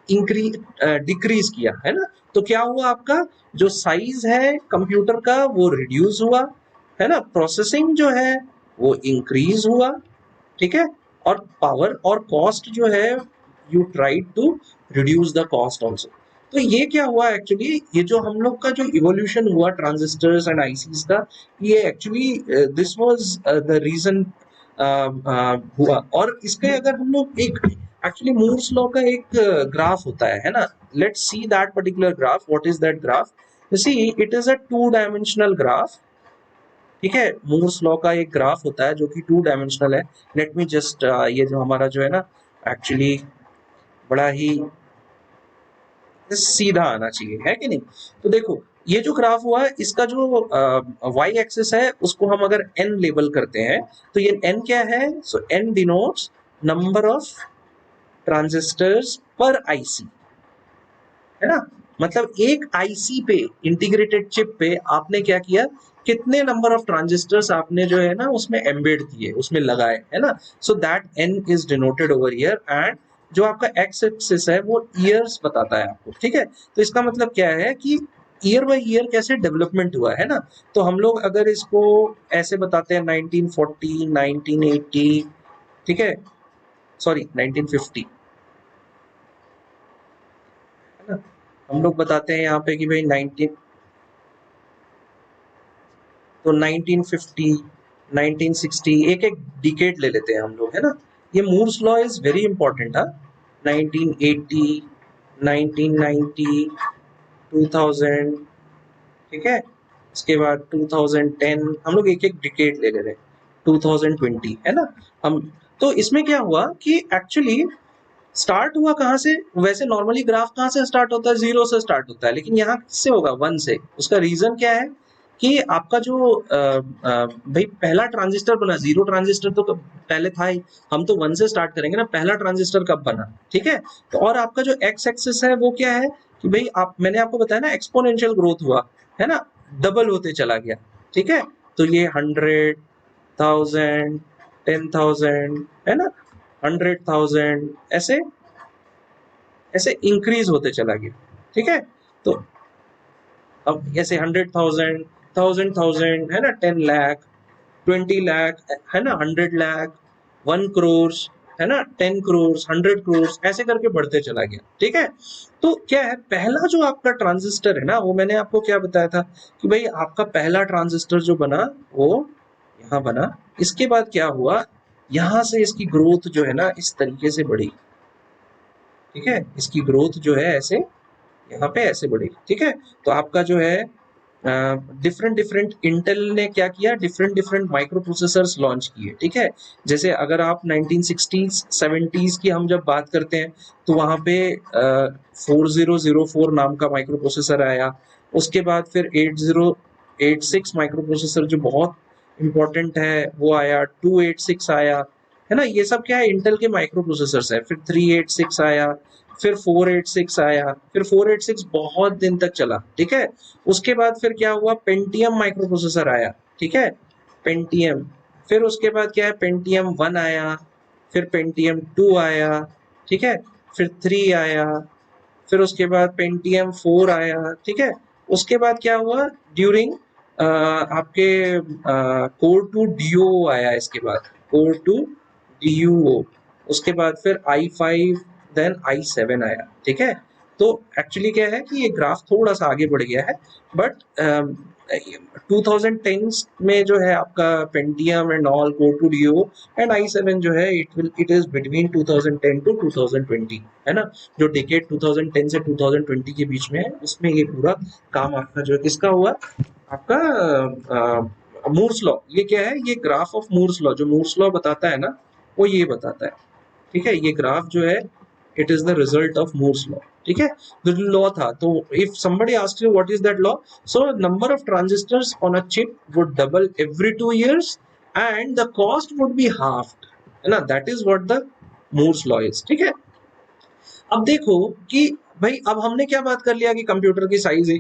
इंक्रीज डिक्रीज किया, है ना। तो क्या हुआ, आपका जो साइज है कंप्यूटर का वो रिड्यूस हुआ, है ना, प्रोसेसिंग जो है वो इंक्रीज हुआ, ठीक है, और पावर और कॉस्ट जो है you try to reduce the cost also. तो ये क्या हुआ एक्चुअली, ये जो हम लोग का जो इवोल्यूशन हुआ ट्रांजिस्टर्स एंड आईसीज का, ये actually this was the reason हुआ। और इसके अगर हम लोग एक एक्चुअली मूर्स लॉ का एक ग्राफ होता है ना, let's see that particular graph. What is that graph? You see it is a 2 dimensional graph, ठीक है। मूर्स लॉ का एक ग्राफ होता है जो कि 2 डायमेंशनल है। लेट मी जस्ट ये जो हमारा जो है ना एक्चुअली बड़ा ही सीधा आना चाहिए, है कि नहीं। तो देखो ये जो ग्राफ हुआ है इसका जो वाई एक्सिस है उसको हम अगर एन लेबल करते हैं तो ये एन क्या है, so N denotes number of transistors per IC, है ना। मतलब एक आईसी पे, इंटीग्रेटेड चिप पे आपने क्या किया, कितने नंबर ऑफ ट्रांजिस्टर्स आपने जो है ना उसमें एम्बेड किए, उसमें लगाए, है ना। So that N is denoted over here. And जो आपका एक्स एक्सिस है वो ईयर्स बताता है आपको, ठीक है। तो इसका मतलब क्या है कि ईयर बाय ईयर कैसे डेवलपमेंट हुआ है ना। तो हम लोग अगर इसको ऐसे बताते हैं 1940 1980, ठीक है, सॉरी 1950, है ना। हम लोग बताते हैं यहाँ पे कि भाई 19, तो 1950 1960, एक एक डिकेड ले लेते हैं हम लोग, है ना। ये Moore's law is very important. हाँ, 1980 1990 2000, ठीक है, इसके बाद 2010, हम लोग एक एक डिकेड ले ले रहे हैं, 2020, है ना। हम तो इसमें क्या हुआ कि एक्चुअली स्टार्ट हुआ कहाँ से, वैसे नॉर्मली ग्राफ कहाँ से स्टार्ट होता है, जीरो से स्टार्ट होता है, लेकिन यहाँ किससे होगा, वन से। उसका रीजन क्या है कि आपका जो भाई पहला ट्रांजिस्टर बना, जीरो ट्रांजिस्टर तो पहले था ही, हम तो वन से स्टार्ट करेंगे ना, पहला ट्रांजिस्टर कब बना, ठीक है। तो और आपका जो एक्स एक्सिस है वो क्या है कि भाई आप, मैंने आपको बताया ना एक्सपोनेंशियल ग्रोथ हुआ, है ना, डबल होते चला गया, ठीक है। तो ये 100 1000 10,000, है ना, 100,000, ऐसे ऐसे इंक्रीज होते चला गया, ठीक है। तो अब ऐसे 100,000 1000 है ना, 10 लाख 20 लाख, है ना, 100 लाख 1 करोड़, है ना, 10 करोड़ 100 करोड़, ऐसे करके बढ़ते चला गया, ठीक है। तो क्या है, पहला जो आपका ट्रांजिस्टर है ना, वो मैंने आपको क्या बताया था कि भाई आपका पहला ट्रांजिस्टर जो बना वो यहाँ बना। इसके बाद क्या हुआ, यहाँ से इसकी ग्रोथ जो है ना इस तरीके से बढ़ेगी, ठीक है, इसकी ग्रोथ जो है ऐसे यहाँ पे ऐसे बढ़ेगी, ठीक है। तो आपका जो है डिफरेंट डिफरेंट इंटेल ने क्या किया, different different micro processors launch किए, ठीक है। जैसे अगर आप 1960s 70s की हम जब बात करते हैं तो वहाँ पे 4004 नाम का माइक्रो प्रोसेसर आया। उसके बाद फिर 8086 माइक्रो प्रोसेसर जो बहुत इंपॉर्टेंट है वो आया, 286 आया, है ना। ये सब क्या है, इंटेल के माइक्रो प्रोसेसर्स है। फिर 386 आया, फिर 486 आया, फिर 486 बहुत दिन तक चला, ठीक है। उसके बाद फिर क्या हुआ, पेंटियम माइक्रो प्रोसेसर आया, ठीक है, पेंटियम। फिर उसके बाद क्या है, पेंटियम 1 आया, फिर पेंटियम 2 आया, ठीक है, फिर 3 आया, फिर उसके बाद पेंटियम 4 आया, ठीक है। उसके बाद क्या हुआ, ड्यूरिंग आपके कोर टू डीओ आया, इसके बाद कोर टू डीयूओ, उसके बाद फिर i5, देन i7 आया, ठीक है। तो एक्चुअली क्या है कि ये ग्राफ थोड़ा सा आगे बढ़ गया है, बट 2010 में जो है आपका Pentium and all Core two Duo and i7 जो है इट इज बिटवीन 2010 टू 2020, है ना। जो डेकेड 2010 से 2020 के बीच में है, उसमें ये पूरा काम आपका जो किसका हुआ, आपका मूर्स लॉ। ये क्या है, ये ग्राफ ऑफ मूर्स लॉ, जो मूर्स लॉ बताता है ना वो ये बताता है, ठीक है। ये ग्राफ जो है it is the result of Moore's law, ठीक है। जो लॉ था, तो if somebody asks you what is that law, so number of transistors on a chip would double every 2 years and the cost would be halved, है ना। that is what the Moore's law is, ठीक है। अब देखो कि भाई अब हमने क्या बात कर लिया कि कंप्यूटर की साइज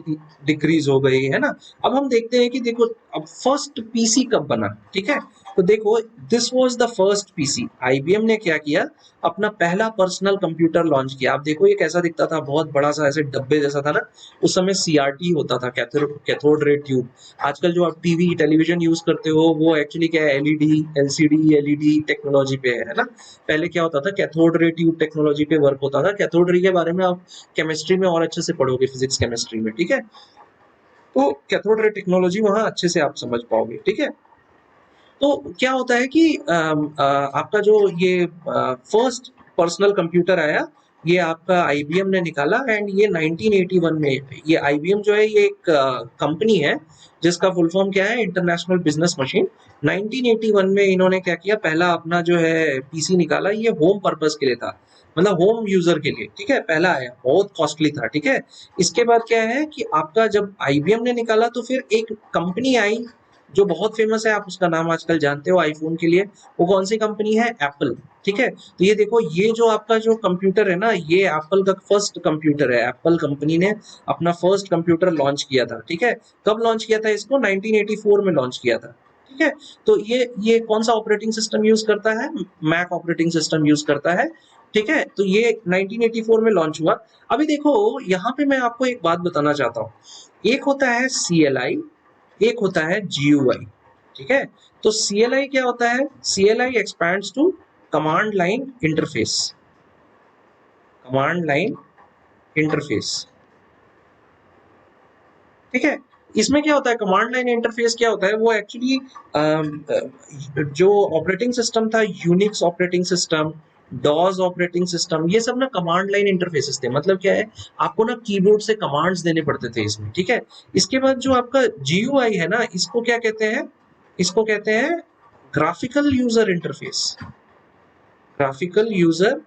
डिक्रीज हो गई है ना। अब हम देखते हैं कि देखो अब फर्स्ट पीसी कब बना, ठीक है। तो देखो this was the first PC. IBM ने क्या किया, अपना पहला पर्सनल कंप्यूटर लॉन्च किया। आप देखो ये कैसा दिखता था, बहुत बड़ा सा ऐसे डब्बे जैसा था ना। उस समय सीआरटी होता था, कैथोड रे ट्यूब। आजकल जो आप टीवी टेलीविजन यूज करते हो वो एक्चुअली क्या है, एलईडी एलसीडी एलईडी टेक्नोलॉजी पे है ना। पहले क्या होता था, कैथोड रे ट्यूब टेक्नोलॉजी पे वर्क होता था। कैथोड रे के बारे में आप केमिस्ट्री में और अच्छे से पढ़ोगे, फिजिक्स केमिस्ट्री में, ठीक है। तो कैथोड रे टेक्नोलॉजी वहां अच्छे से आप समझ पाओगे, ठीक है। तो क्या होता है कि आपका जो ये फर्स्ट पर्सनल कंप्यूटर आया, ये आपका आईबीएम ने निकाला एंड ये 1981 में। ये आईबीएम जो है ये एक कंपनी है जिसका फुल फॉर्म क्या है, इंटरनेशनल बिजनेस मशीन। 1981 में इन्होंने क्या किया, पहला अपना जो है पीसी निकाला। ये होम पर्पस के लिए था, मतलब होम यूजर के लिए, ठीक है। पहला आया, बहुत कॉस्टली था, ठीक है। इसके बाद क्या है कि आपका जब आईबीएम ने निकाला तो फिर एक कंपनी आई जो बहुत फेमस है, आप उसका नाम आजकल जानते हो आईफोन के लिए। वो कौन सी कंपनी है, एप्पल, ठीक है। तो ये देखो, ये जो आपका जो कंप्यूटर है ना, ये एप्पल का फर्स्ट कंप्यूटर है। एप्पल कंपनी ने अपना फर्स्ट कंप्यूटर लॉन्च किया था, ठीक है। कब लॉन्च किया था इसको, 1984 में लॉन्च किया था, ठीक है। तो ये कौन सा ऑपरेटिंग सिस्टम यूज करता है, मैक ऑपरेटिंग सिस्टम यूज करता है, ठीक है। तो ये 1984 में लॉन्च हुआ। अभी देखो यहाँ पे मैं आपको एक बात बताना चाहता हूँ। एक होता है सीएलआई, एक होता है जीयूआई, ठीक है। तो सीएलआई क्या होता है, CLI expands to command line interface, command line interface, ठीक है। इसमें क्या होता है, कमांड लाइन इंटरफेस क्या होता है, वो एक्चुअली जो ऑपरेटिंग सिस्टम था, Unix operating system, DOS operating system, ये सब ना कमांड लाइन इंटरफेसेस थे। मतलब क्या है, आपको ना कीबोर्ड से कमांड्स देने पड़ते थे इसमें, ठीक है। इसके बाद जो आपका जीयूआई है ना, इसको क्या कहते हैं, इसको कहते हैं graphical user interface, graphical user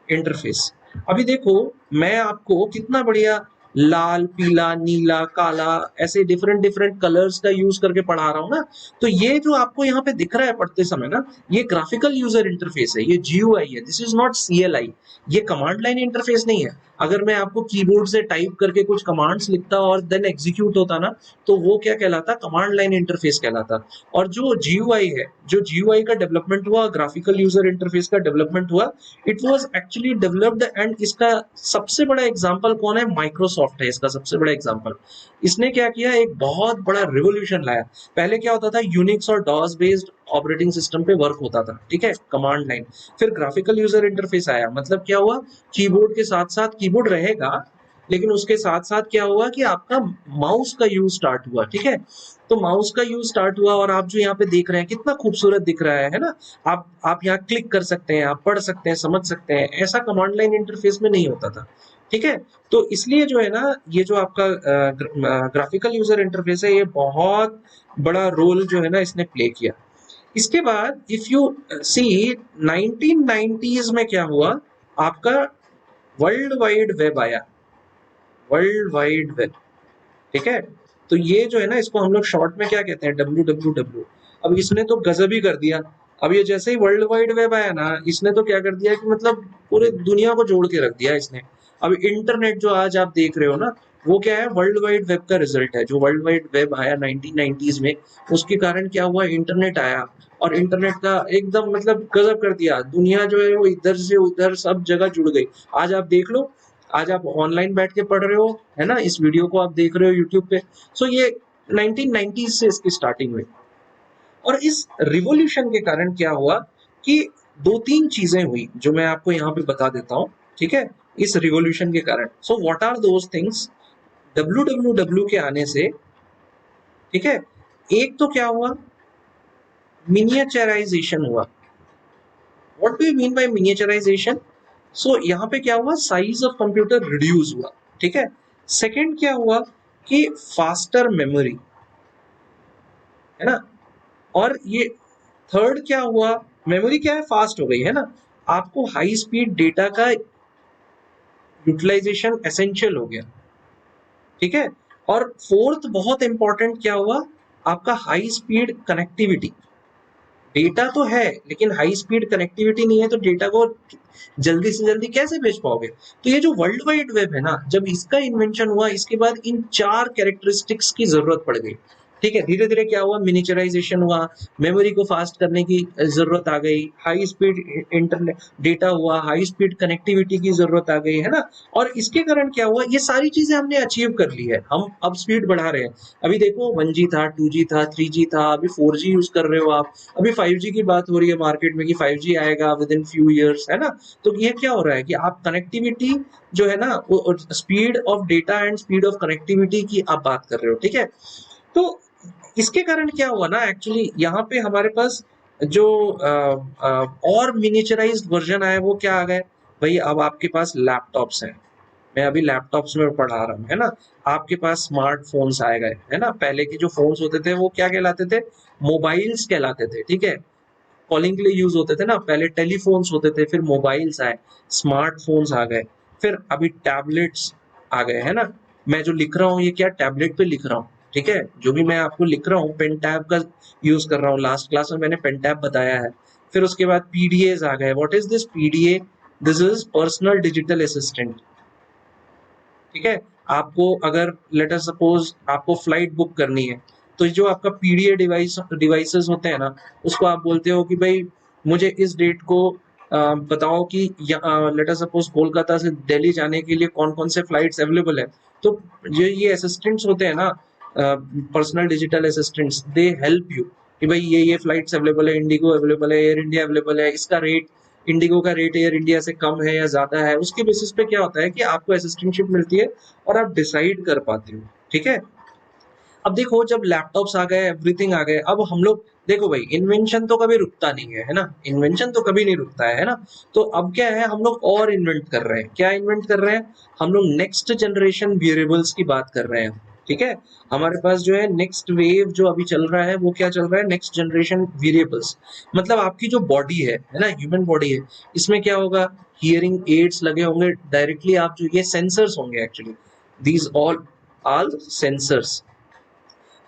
interface. अभी देखो मैं आपको कितना बढ़िया लाल पीला नीला काला ऐसे डिफरेंट डिफरेंट कलर्स का यूज करके पढ़ा रहा हूँ ना। तो ये जो आपको यहाँ पे दिख रहा है पढ़ते समय ना, ये ग्राफिकल यूजर इंटरफेस है, ये जीयूआई है, दिस इज नॉट सीएलआई। ये कमांड लाइन इंटरफेस नहीं है। अगर मैं आपको कीबोर्ड से टाइप करके कुछ कमांड्स लिखता और देन एग्जीक्यूट होता ना, तो वो क्या कहलाता, कमांड लाइन इंटरफेस कहलाता। और जो जीयूआई है, जो जीयूआई का डेवलपमेंट हुआ, ग्राफिकल यूजर इंटरफेस का डेवलपमेंट हुआ, it was actually developed. And इसका सबसे बड़ा एग्जांपल कौन है, माइक्रोसॉफ्ट है इसका सबसे बड़ा एग्जांपल। इसने क्या किया, एक बहुत बड़ा रिवोल्यूशन लाया। पहले क्या होता था, यूनिक्स और डॉस बेस्ड ऑपरेटिंग सिस्टम पे वर्क होता था, ठीक है, कमांड लाइन। फिर ग्राफिकल यूजर इंटरफेस आया, मतलब क्या हुआ, कीबोर्ड के साथ साथ कीबोर्ड रहेगा लेकिन उसके साथ साथ क्या हुआ कि आपका माउस का यूज स्टार्ट हुआ, ठीक है। तो माउस का यूज स्टार्ट हुआ और आप जो यहाँ पे देख रहे हैं कितना खूबसूरत दिख रहा है ना। आप यहाँ क्लिक कर सकते हैं, आप पढ़ सकते हैं, समझ सकते हैं, ऐसा कमांड लाइन इंटरफेस में नहीं होता था, ठीक है। तो इसलिए जो है ना, ये जो आपका ग्राफिकल यूजर इंटरफेस है, ये बहुत बड़ा रोल जो है ना इसने प्ले किया। इसके बाद इफ यू सी 1990s में क्या हुआ, आपका वर्ल्ड वाइड वेब आया, वर्ल्ड वाइड वेब, ठीक है। तो ये जो है ना, इसको हम लोग शॉर्ट में क्या कहते हैं, WWW। अब इसने तो गजब ही कर दिया। अब ये जैसे ही वर्ल्ड वाइड वेब आया ना, इसने तो क्या कर दिया कि मतलब पूरे दुनिया को जोड़ के रख दिया इसने। अब इंटरनेट जो आज आप देख रहे हो ना, वो क्या है, वर्ल्ड वाइड वेब का रिजल्ट है। जो वर्ल्ड वाइड वेब आया 1990s में, उसके कारण क्या हुआ, इंटरनेट आया और इंटरनेट का एकदम मतलब गजब कर दिया। दुनिया जो है वो इधर से उधर सब जगह जुड़ गई। आज आप देख लो, आज आप ऑनलाइन बैठ के पढ़ रहे हो, है ना, इस वीडियो को आप देख रहे हो यूट्यूब पे। सो ये 1990s से इसकी स्टार्टिंग हुई। और इस रिवॉल्यूशन के कारण क्या हुआ कि दो तीन चीजें हुई जो मैं आपको यहाँ पे बता देता हूँ, ठीक है, इस रिवॉल्यूशन के कारण। So what are those things, WWW के आने से, ठीक है। एक तो क्या हुआ, मिनिएचराइजेशन हुआ। What do you mean by miniaturisation? So यहाँ पे क्या हुआ, साइज ऑफ कंप्यूटर रिड्यूस हुआ, ठीक है। सेकंड क्या हुआ कि फास्टर मेमोरी, है ना। और ये थर्ड क्या हुआ, मेमोरी क्या है, फास्ट हो गई, है ना। आपको हाई स्पीड डेटा का यूटिलाइजेशन एसेंशियल हो गया, ठीक है। और फोर्थ बहुत इंपॉर्टेंट क्या हुआ, आपका हाई स्पीड कनेक्टिविटी। डेटा तो है लेकिन हाई स्पीड कनेक्टिविटी नहीं है, तो डेटा को जल्दी से जल्दी कैसे भेज पाओगे। तो ये जो वर्ल्ड वाइड वेब है ना, जब इसका इन्वेंशन हुआ, इसके बाद इन चार कैरेक्टरिस्टिक्स की जरूरत पड़ गई, ठीक है। धीरे धीरे क्या हुआ, मिनिचराइजेशन हुआ, मेमोरी को फास्ट करने की जरूरत आ गई, हाई स्पीड इंटरनेट डेटा हुआ, हाई स्पीड कनेक्टिविटी की जरूरत आ गई, है ना। और इसके कारण क्या हुआ, ये सारी चीजें हमने अचीव कर ली है, हम अब स्पीड बढ़ा रहे हैं। अभी देखो 1G था, 2G था, 3G था, अभी 4G यूज कर रहे हो आप। अभी 5G की बात हो रही है मार्केट में कि 5G आएगा विद इन फ्यू ईयर्स, है ना। तो ये क्या हो रहा है कि आप कनेक्टिविटी जो है ना, speed of data and speed of connectivity की आप बात कर रहे हो, ठीक है। तो इसके कारण क्या हुआ ना, एक्चुअली यहाँ पे हमारे पास जो और मिनिचराइज्ड वर्जन आया, वो क्या आ गए भाई, अब आपके पास लैपटॉप्स हैं। मैं अभी लैपटॉप्स में पढ़ा रहा हूँ, है ना। आपके पास स्मार्टफोन्स आए गए, है ना। पहले के जो फोन्स होते थे वो क्या कहलाते थे, मोबाइल्स कहलाते थे, ठीक है। कॉलिंग के लिए यूज होते थे ना, पहले टेलीफोन्स होते थे, फिर मोबाइल्स आए, स्मार्टफोन्स आ गए, फिर अभी टैबलेट्स आ गए, है ना। मैं जो लिख रहा हूँ ये क्या टैबलेट पे लिख रहा हूँ, ठीक है। जो भी मैं आपको लिख रहा हूँ पेन टैब का यूज कर रहा हूँ, लास्ट क्लास में मैंने पेन टैब बताया है। फिर उसके बाद पीडीएस आ गए। What is this PDA? This is personal digital assistant, ठीक है। आपको अगर लेट अस सपोज आपको फ्लाइट बुक करनी है, तो जो आपका पीडीए डिवाइसेस होते हैं ना, उसको आप बोलते हो कि भाई मुझे इस डेट को बताओ कि लेट अस सपोज कोलकाता से दिल्ली जाने के लिए कौन कौन से फ्लाइट्स अवेलेबल है। तो ये असिस्टेंट्स होते हैं ना, personal digital assistants, they help you कि भाई ये फ्लाइट्स अवेलेबल है, इंडिगो अवेलेबल है, एयर इंडिया अवेलेबल है, इसका रेट, इंडिगो का रेट एयर इंडिया से कम है या ज्यादा है। उसके बेसिस पे क्या होता है कि आपको असिस्टेंटशिप मिलती है और आप डिसाइड कर पाते हो, ठीक है। अब देखो जब लैपटॉप्स आ गए, एवरीथिंग आ गए, अब हम लोग देखो भाई, इन्वेंशन तो कभी रुकता नहीं है ना, इन्वेंशन तो कभी नहीं रुकता है ना। तो अब क्या है, हम लोग और इन्वेंट कर रहे हैं। क्या इन्वेंट कर रहे हैं, हम लोग नेक्स्ट जनरेशन वेरिएबल्स की बात कर रहे हैं, ठीक है। हमारे पास जो है नेक्स्ट वेव जो अभी चल रहा है, वो क्या चल रहा है, नेक्स्ट जनरेशन वेरिएबल्स। मतलब आपकी जो बॉडी है ना, ह्यूमन बॉडी है, इसमें क्या होगा, हियरिंग एड्स लगे होंगे डायरेक्टली, आप जो ये सेंसर्स होंगे एक्चुअली, दीज ऑल सेंसर्स।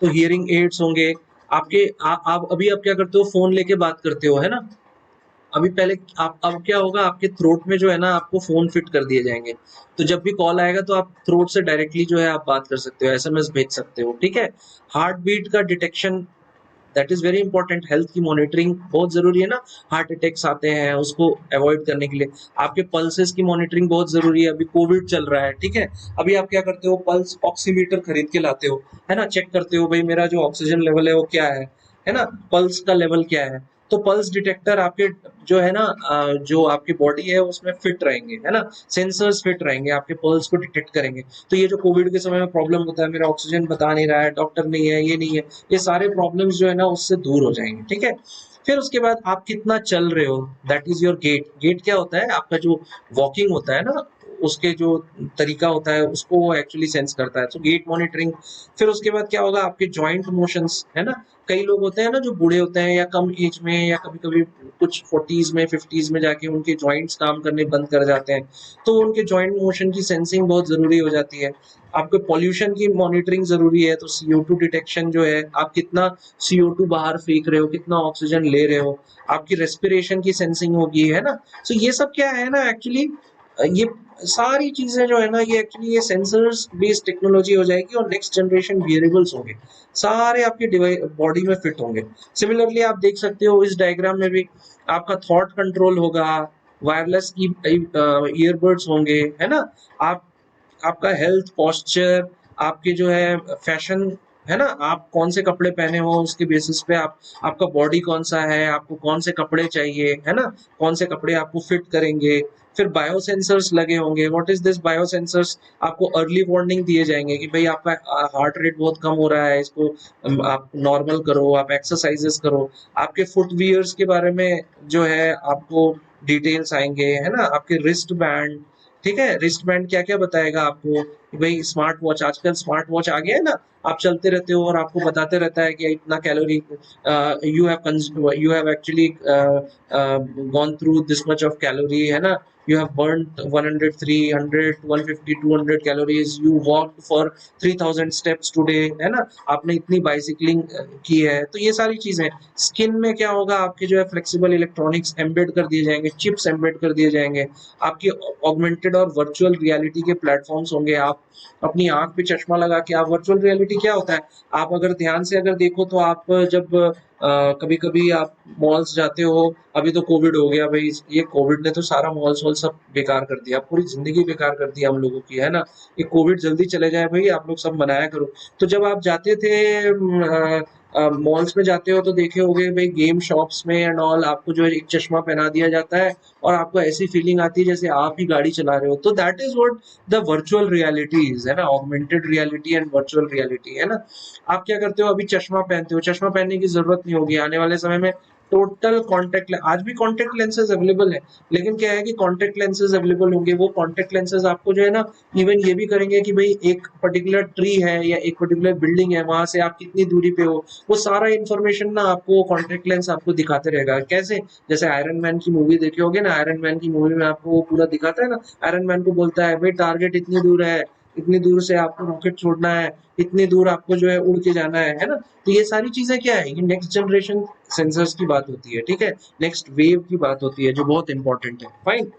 तो हियरिंग एड्स होंगे आपके। आप अभी आप क्या करते हो, फोन लेके बात करते हो, है ना। अभी पहले आप, अब क्या होगा, आपके थ्रोट में जो है ना, आपको फोन फिट कर दिए जाएंगे। तो जब भी कॉल आएगा तो आप थ्रोट से डायरेक्टली जो है आप बात कर सकते हो, एसएमएस भेज सकते हो, ठीक है। हार्ट बीट का detection, that is very important. Health की मॉनिटरिंग बहुत जरूरी है ना, हार्ट अटैक्स आते हैं उसको अवॉइड करने के लिए। आपके पल्सेस की मॉनिटरिंग बहुत जरूरी है, अभी कोविड चल रहा है, ठीक है। अभी आप क्या करते हो, पल्स ऑक्सीमीटर खरीद के लाते हो, है ना, चेक करते हो भाई मेरा जो ऑक्सीजन लेवल है वो क्या है ना, पल्स का लेवल क्या है। तो पल्स डिटेक्टर आपके जो है ना जो आपकी बॉडी है उसमें फिट रहेंगे, है ना, सेंसर्स फिट रहेंगे, आपके पल्स को डिटेक्ट करेंगे। तो ये जो कोविड के समय में प्रॉब्लम होता है, मेरा ऑक्सीजन बता नहीं रहा है, डॉक्टर नहीं है, ये नहीं है, ये सारे प्रॉब्लम्स जो है ना उससे दूर हो जाएंगे, ठीक है। फिर उसके बाद आप कितना चल रहे हो, that is your gait. Gait क्या होता है, आपका जो वॉकिंग होता है ना, उसके जो तरीका होता है उसको वो एक्चुअली सेंस करता है, तो गेट मॉनिटरिंग। फिर उसके बाद क्या होगा, आपके जॉइंट मोशंस, है ना, कई लोग होते हैं ना जो बूढ़े होते हैं या कम एज में या कभी कभी कुछ 40s में 50s में जाके उनके जॉइंट्स काम करने बंद कर जाते हैं, तो उनके जॉइंट मोशन की सेंसिंग बहुत जरूरी हो जाती है। आपको पॉल्यूशन की मॉनिटरिंग जरूरी है, तो CO2 डिटेक्शन जो है, आप कितना CO2 बाहर फेंक रहे हो, कितना ऑक्सीजन ले रहे हो, आपकी रेस्पिरेशन की सेंसिंग होगी, है ना। तो ये सब क्या है ना एक्चुअली, ये सारी चीजें जो है ना ये एक्चुअली ये सेंसर्स बेस्ड टेक्नोलॉजी हो जाएगी और नेक्स्ट जनरेशन वियरेबल्स होंगे, सारे आपके बॉडी में फिट होंगे। सिमिलरली आप देख सकते हो इस डायग्राम में भी आपका थॉट कंट्रोल होगा, वायरलेस की ईयरबड्स होंगे, है ना, आप आपका हेल्थ पोस्चर, आपके जो है फैशन, है ना, आप कौन से कपड़े पहने हो उसके बेसिस पे आप, आपका बॉडी कौन सा है, आपको कौन से कपड़े चाहिए, है ना, कौन से कपड़े आपको फिट करेंगे। फिर बायो सेंसर्स लगे होंगे। What is this bio sensors, आपको अर्ली वार्निंग दिए जाएंगे कि भाई आपका हार्ट रेट बहुत कम हो रहा है, इसको आप नॉर्मल करो, आप एक्सरसाइजेस करो। आपके फुटवियर्स के बारे में जो है आपको डिटेल्स आएंगे, है ना, आपके रिस्ट बैंड, ठीक है, रिस्ट बैंड क्या क्या बताएगा आपको कि भाई स्मार्ट वॉच, आजकल स्मार्ट वॉच आ गया है ना, आप चलते रहते हो और आपको बताते रहता है कि इतना calorie you have actually gone through this much of calorie, है ना, you have burnt 100 300 150 200 calories, you walked for 3000 steps today, है ना, आपने इतनी बाइसिकलिंग की है। तो ये सारी चीजें, स्किन में क्या होगा, आपके जो है फ्लेक्सिबल इलेक्ट्रॉनिक्स एम्बेड कर दिए जाएंगे, चिप्स एम्बेड कर दिए जाएंगे, आपकी ऑगमेंटेड और वर्चुअल रियलिटी के प्लेटफॉर्म्स होंगे। आप अपनी आंख पे चश्मा लगा के, आप वर्चुअल रियलिटी क्या होता है, आप अगर ध्यान से अगर देखो तो आप जब कभी कभी आप मॉल्स जाते हो, अभी तो कोविड हो गया भाई, ये कोविड ने तो सारा मॉल्स वॉल सब बेकार कर दिया, पूरी जिंदगी बेकार कर दी हम लोगों की, है ना। ये कोविड जल्दी चले जाए भाई, आप लोग सब मनाया करो। तो जब आप जाते थे मॉल्स में जाते हो तो देखे होगे भाई, गेम शॉप्स में एंड ऑल आपको जो है एक चश्मा पहना दिया जाता है और आपको ऐसी फीलिंग आती है जैसे आप ही गाड़ी चला रहे हो। तो that is what the virtual reality is, है ना, augmented reality and virtual reality, है ना। आप क्या करते हो, अभी चश्मा पहनते हो, चश्मा पहनने की जरूरत नहीं होगी आने वाले समय में, टोटल कॉन्टेक्ट, आज भी कॉन्टेक्ट लेंसेज अवेलेबल है, लेकिन क्या है कि कॉन्टेक्ट लेंसेज अवेलेबल होंगे, वो कॉन्टेक्ट लेंसेज आपको जो है ना इवन ये भी करेंगे कि भाई एक पर्टिकुलर ट्री है या एक पर्टिकुलर बिल्डिंग है, वहां से आप कितनी दूरी पे हो, वो सारा इन्फॉर्मेशन ना आपको कॉन्टेक्ट लेंस आपको दिखाते रहेगा। कैसे, जैसे आयरन मैन की मूवी देखे होगे ना, आयरन मैन की मूवी में आपको वो पूरा दिखाता है ना, आयरन मैन को बोलता है भाई टारगेट इतनी दूर है, इतनी दूर से आपको रॉकेट छोड़ना है, इतनी दूर आपको जो है उड़ के जाना है ना। तो ये सारी चीजें क्या है, ये नेक्स्ट जनरेशन सेंसर्स की बात होती है, ठीक है, नेक्स्ट वेव की बात होती है जो बहुत इंपॉर्टेंट है, फाइन।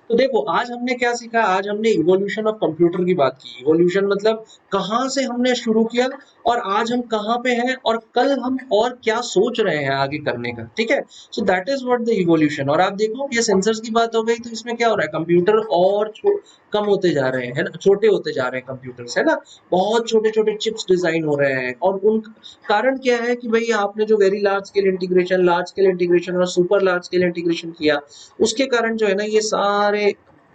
तो देखो आज हमने क्या सीखा, आज हमने इवोल्यूशन ऑफ कंप्यूटर की बात की। इवोल्यूशन मतलब कहाँ से हमने शुरू किया और आज हम कहाँ पे हैं और कल हम और क्या सोच रहे हैं आगे करने का, ठीक है। So that is what the evolution. और आप देखो ये सेंसर्स की बात हो गई, तो इसमें क्या हो रहा है, कंप्यूटर और कम होते जा रहे हैं, है ना, छोटे होते जा रहे हैं कंप्यूटर्स, है ना, बहुत छोटे छोटे चिप्स डिजाइन हो रहे हैं। और उन कारण क्या है कि भाई आपने जो वेरी लार्ज स्केल इंटीग्रेशन और सुपर लार्ज स्केल इंटीग्रेशन किया, उसके कारण जो है ना ये सारे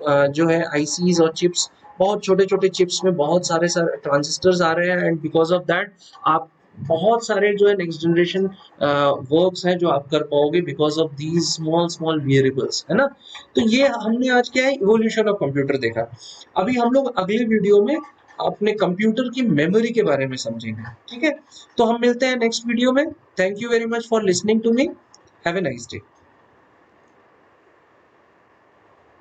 जो है आईसीज और चिप्स, बहुत छोटे छोटे चिप्स में बहुत सारे ट्रांजिस्टर्स आ रहे हैं, एंड बिकॉज ऑफ दैट आप बहुत सारे जो है नेक्स्ट जनरेशन वर्क्स हैं जो आप कर पाओगे because of these small small variables, है ना। तो ये हमने आज क्या है, इवोल्यूशन ऑफ कंप्यूटर देखा। अभी हम लोग अगले वीडियो में अपने कंप्यूटर की मेमोरी के बारे में समझेंगे, ठीक है। तो हम मिलते हैं नेक्स्ट वीडियो में। Thank you very much for listening to me. Have a nice day.